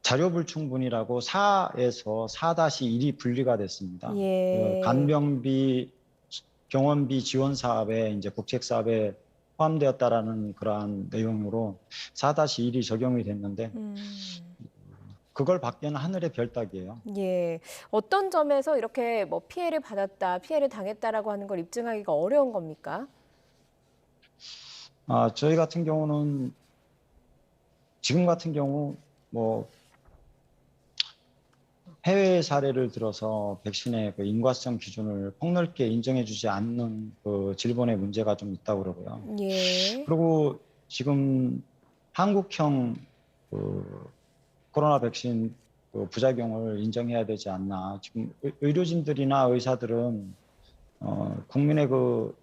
자료 불충분이라고 4에서 4-1이 분리가 됐습니다. 간병비, 병원비 지원 사업에 이제 국책 사업에 포함되었다라는 그러한 내용으로 4-1이 적용이 됐는데 그걸 받기에는 하늘의 별 따기예요. 예, 어떤 점에서 이렇게 뭐 피해를 받았다, 피해를 당했다라고 하는 걸 입증하기가 어려운 겁니까? 저희 같은 경우는 지금 같은 경우 뭐 해외 사례를 들어서 백신의 그 인과성 기준을 폭넓게 인정해주지 않는 그 질본의 문제가 좀 있다고 그러고요. 예. 그리고 지금 한국형 그 코로나 백신 그 부작용을 인정해야 되지 않나. 지금 의료진들이나 의사들은 국민의 그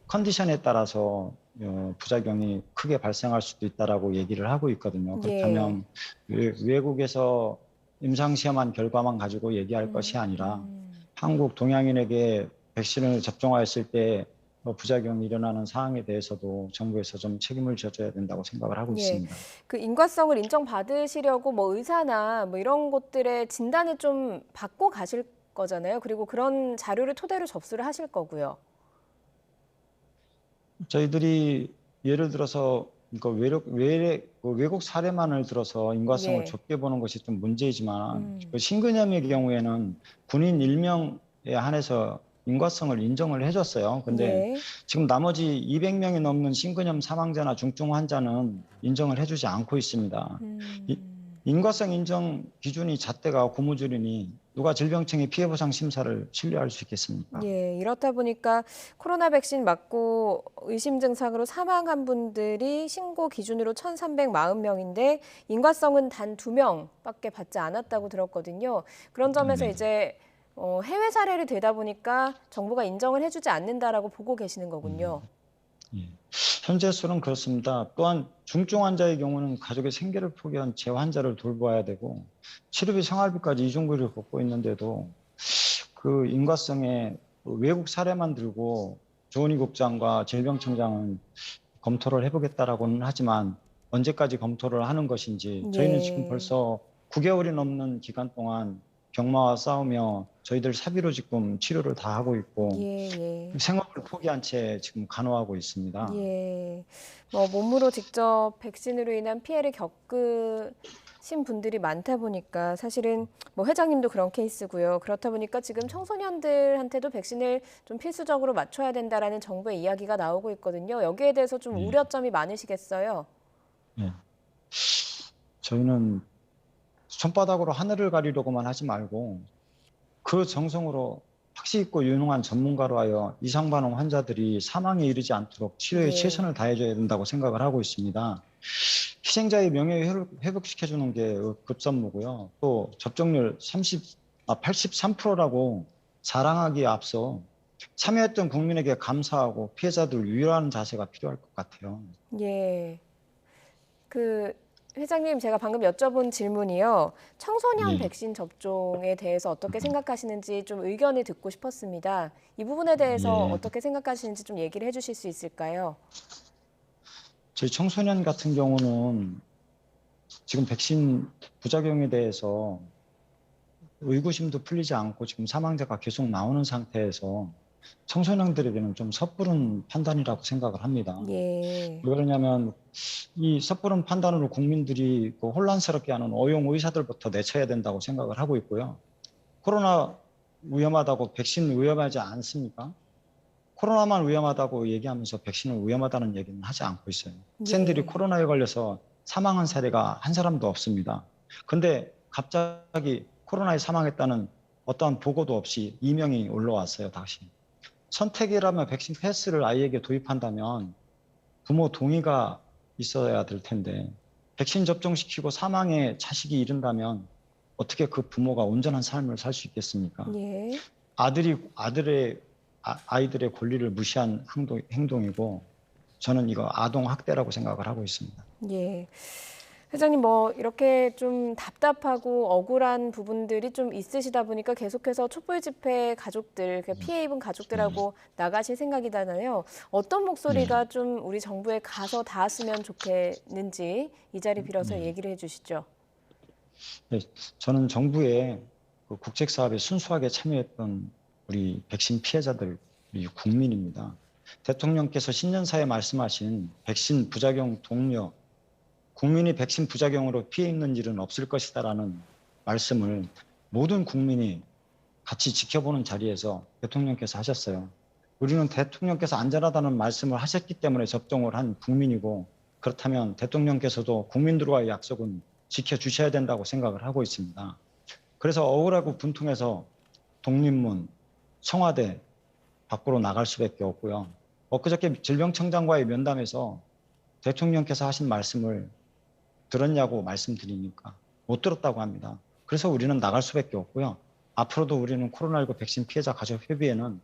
컨디션에 따라서 부작용이 크게 발생할 수도 있다라고 얘기를 하고 있거든요. 그렇다면 외국에서 임상시험한 결과만 가지고 얘기할 것이 아니라 한국 동양인에게 백신을 접종하였을 때 부작용이 일어나는 사항에 대해서도 정부에서 좀 책임을 져줘야 된다고 생각을 하고 있습니다. 그 인과성을 인정받으시려고 뭐 의사나 뭐 이런 곳들의 진단을 좀 받고 가실 거잖아요. 그리고 그런 자료를 토대로 접수를 하실 거고요. 저희들이 예를 들어서 외국 사례만을 들어서 인과성을 좁게 보는 것이 좀 문제이지만 그 신근염의 경우에는 군인 1명에 한해서 인과성을 인정을 해줬어요. 근데 지금 나머지 200명이 넘는 신근염 사망자나 중증 환자는 인정을 해주지 않고 있습니다. 인과성 인정 기준이 잣대가 고무줄이니 누가 질병청의 피해보상 심사를 신뢰할 수 있겠습니까? 예, 이렇다 보니까 코로나 백신 맞고 의심 증상으로 사망한 분들이 신고 기준으로 1,340명인데 인과성은 단 2명밖에 받지 않았다고 들었거든요. 그런 점에서 이제 해외 사례를 되다 보니까 정부가 인정을 해주지 않는다라고 보고 계시는 거군요. 현재 수는 그렇습니다. 또한 중증 환자의 경우는 가족의 생계를 포기한 재환자를 돌봐야 되고 치료비, 생활비까지 이중비를 걷고 있는데도 그 인과성에 외국 사례만 들고 조은희 국장과 질병청장은 검토를 해보겠다라고는 하지만 언제까지 검토를 하는 것인지 저희는 지금 벌써 9개월이 넘는 기간 동안 병마와 싸우며 저희들 사비로 지금 치료를 다 하고 있고 생업을 포기한 채 지금 간호하고 있습니다. 몸으로 직접 백신으로 인한 피해를 겪으신 분들이 많다 보니까 사실은 뭐 회장님도 그런 케이스고요. 그렇다 보니까 지금 청소년들한테도 백신을 좀 필수적으로 맞춰야 된다라는 정부의 이야기가 나오고 있거든요. 여기에 대해서 좀 우려점이 많으시겠어요? 저희는 손바닥으로 하늘을 가리려고만 하지 말고 그 정성으로 학식 있고 유능한 전문가로 하여 이상 반응 환자들이 사망에 이르지 않도록 치료에 최선을 다해줘야 된다고 생각을 하고 있습니다. 희생자의 명예를 회복시켜주는 게 급선무고요. 또 접종률 83%라고 자랑하기에 앞서 참여했던 국민에게 감사하고 피해자들 위로하는 자세가 필요할 것 같아요. 회장님, 제가 방금 여쭤본 질문이요. 청소년 백신 접종에 대해서 어떻게 생각하시는지 좀 의견을 듣고 싶었습니다. 이 부분에 대해서 어떻게 생각하시는지 좀 얘기를 해주실 수 있을까요? 저희 청소년 같은 경우는 지금 백신 부작용에 대해서 의구심도 풀리지 않고 지금 사망자가 계속 나오는 상태에서 청소년들에게는 좀 섣부른 판단이라고 생각을 합니다. 왜 그러냐면 이 섣부른 판단으로 국민들이 혼란스럽게 하는 어용 의사들부터 내쳐야 된다고 생각을 하고 있고요. 코로나 위험하다고 백신 위험하지 않습니까? 코로나만 위험하다고 얘기하면서 백신은 위험하다는 얘기는 하지 않고 있어요. 학생들이 코로나에 걸려서 사망한 사례가 한 사람도 없습니다. 근데 갑자기 코로나에 사망했다는 어떠한 보고도 없이 이명이 올라왔어요, 다시. 선택이라면 백신 패스를 아이에게 도입한다면 부모 동의가 있어야 될 텐데 백신 접종시키고 사망에 자식이 이른다면 어떻게 그 부모가 온전한 삶을 살 수 있겠습니까? 아이들의 권리를 무시한 행동이고 저는 이거 아동 학대라고 생각을 하고 있습니다. 회장님, 이렇게 좀 답답하고 억울한 부분들이 좀 있으시다 보니까 계속해서 촛불 집회 가족들, 피해 입은 가족들하고 나가실 생각이잖아요. 어떤 목소리가 좀 우리 정부에 가서 닿았으면 좋겠는지 이 자리 빌어서 얘기를 해주시죠. 저는 정부의 국책 사업에 순수하게 참여했던 우리 백신 피해자들, 우리 국민입니다. 대통령께서 신년사에 말씀하신 백신 부작용 동료, 국민이 백신 부작용으로 피해 입는 일은 없을 것이다라는 말씀을 모든 국민이 같이 지켜보는 자리에서 대통령께서 하셨어요. 우리는 대통령께서 안전하다는 말씀을 하셨기 때문에 접종을 한 국민이고 그렇다면 대통령께서도 국민들과의 약속은 지켜주셔야 된다고 생각을 하고 있습니다. 그래서 억울하고 분통해서 독립문, 청와대 밖으로 나갈 수밖에 없고요. 엊그저께 질병청장과의 면담에서 대통령께서 하신 말씀을 들었냐고 말씀드리니까 못 들었다고 합니다. 그래서 우리는 나갈 수밖에 없고요. 앞으로도 우리는 코로나19 백신 피해자 가족 협의회는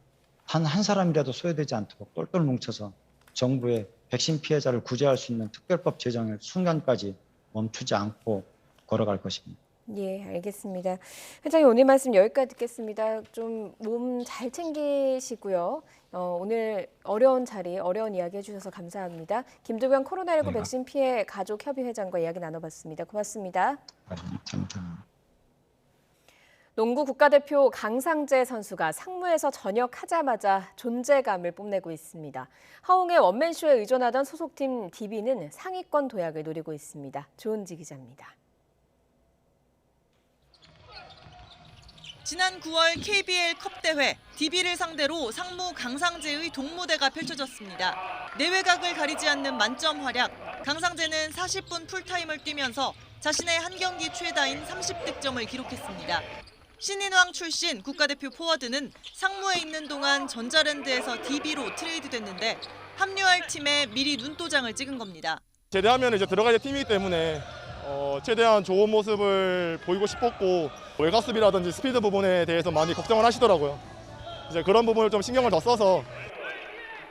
한 사람이라도 소외되지 않도록 똘똘 뭉쳐서 정부의 백신 피해자를 구제할 수 있는 특별법 제정의 순간까지 멈추지 않고 걸어갈 것입니다. 예, 알겠습니다. 회장님 오늘 말씀 여기까지 듣겠습니다. 좀 몸 잘 챙기시고요. 오늘 어려운 자리, 어려운 이야기 해주셔서 감사합니다. 김두관 코로나19 백신 피해 가족 협의회장과 이야기 나눠봤습니다. 고맙습니다. 농구 국가대표 강상재 선수가 상무에서 전역하자마자 존재감을 뽐내고 있습니다. 하웅의 원맨쇼에 의존하던 소속팀 DB는 상위권 도약을 노리고 있습니다. 조은지 기자입니다. 지난 9월 KBL 컵대회 DB를 상대로 상무 강상재의 동무대가 펼쳐졌습니다. 내외각을 가리지 않는 만점 활약, 강상재는 40분 풀타임을 뛰면서 자신의 한 경기 최다인 30득점을 기록했습니다. 신인왕 출신 국가대표 포워드는 상무에 있는 동안 전자랜드에서 DB로 트레이드됐는데 합류할 팀에 미리 눈도장을 찍은 겁니다. 제대하면 이제 들어가야 될 팀이기 때문에 최대한 좋은 모습을 보이고 싶었고 외곽수비라든지 스피드 부분에 대해서 많이 걱정을 하시더라고요. 이제 그런 부분을 좀 신경을 더 써서.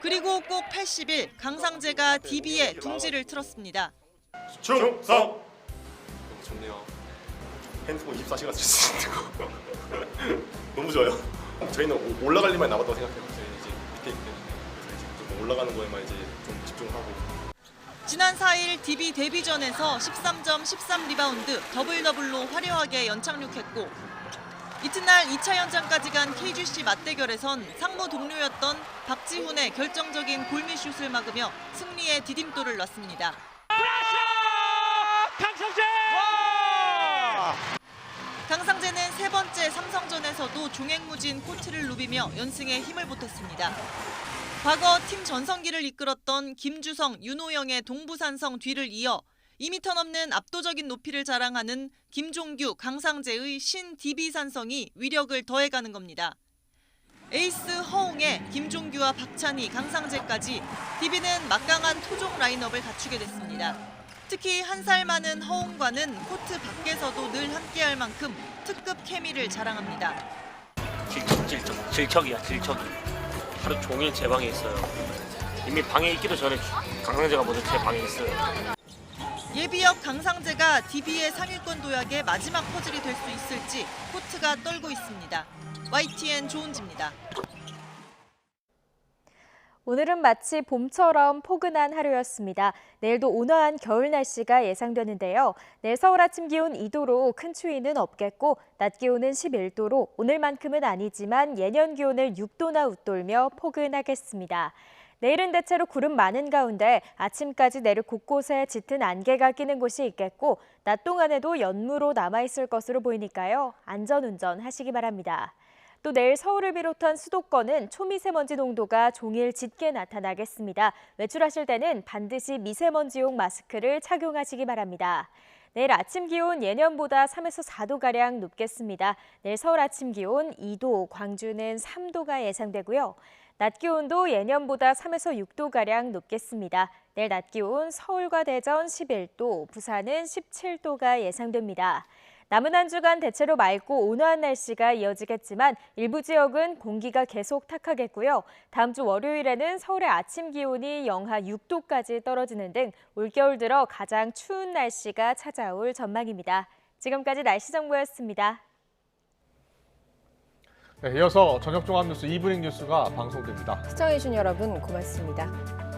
그리고 꼭 80일 강상재가 DB에 둥지를 틀었습니다. 충성! 좋네요. 핸드폰 24시간 쓸 수 있는 거. 너무 좋아요. 저희는 올라갈 일만 남았다고 생각해요. 저희는 이제 밑에 있기 때문에 좀 올라가는 거에만 이제 좀 집중하고. 지난 4일 DB 데뷔전에서 13점 13리바운드 더블더블로 화려하게 연착륙했고 이튿날 2차 연장까지 간 KGC 맞대결에선 상무 동료였던 박지훈의 결정적인 골밑슛을 막으며 승리에 디딤돌을 놨습니다. 강상재! 강상재는 세 번째 삼성전에서도 종횡무진 코트를 누비며 연승에 힘을 보탰습니다. 과거 팀 전성기를 이끌었던 김주성, 윤호영의 동부산성 뒤를 이어 2m 넘는 압도적인 높이를 자랑하는 김종규, 강상재의 신 DB 산성이 위력을 더해가는 겁니다. 에이스 허웅에 김종규와 박찬희, 강상재까지 DB는 막강한 토종 라인업을 갖추게 됐습니다. 특히 한 살 많은 허웅과는 코트 밖에서도 늘 함께할 만큼 특급 케미를 자랑합니다. 질척이야, 질척이. 하루 종일 제 방에 있어요. 이미 방에 있기도 전에 강상재가 먼저 제 방에 있어요. 예비역 강상재가 DB의 상위권 도약의 마지막 퍼즐이 될 수 있을지 코트가 떨고 있습니다. YTN 조은지입니다. 오늘은 마치 봄처럼 포근한 하루였습니다. 내일도 온화한 겨울 날씨가 예상되는데요. 내일 서울 아침 기온 2도로 큰 추위는 없겠고 낮 기온은 11도로 오늘만큼은 아니지만 예년 기온을 6도나 웃돌며 포근하겠습니다. 내일은 대체로 구름 많은 가운데 아침까지 내륙 곳곳에 짙은 안개가 끼는 곳이 있겠고 낮 동안에도 연무로 남아있을 것으로 보이니까요. 안전운전 하시기 바랍니다. 또 내일 서울을 비롯한 수도권은 초미세먼지 농도가 종일 짙게 나타나겠습니다. 외출하실 때는 반드시 미세먼지용 마스크를 착용하시기 바랍니다. 내일 아침 기온 예년보다 3에서 4도가량 높겠습니다. 내일 서울 아침 기온 2도, 광주는 3도가 예상되고요. 낮 기온도 예년보다 3에서 6도가량 높겠습니다. 내일 낮 기온 서울과 대전 11도, 부산은 17도가 예상됩니다. 남은 한 주간 대체로 맑고 온화한 날씨가 이어지겠지만 일부 지역은 공기가 계속 탁하겠고요. 다음 주 월요일에는 서울의 아침 기온이 영하 6도까지 떨어지는 등 올겨울 들어 가장 추운 날씨가 찾아올 전망입니다. 지금까지 날씨 정보였습니다. 네, 이어서 저녁 종합 뉴스 이브닝 뉴스가 방송됩니다. 시청해주신 여러분 고맙습니다.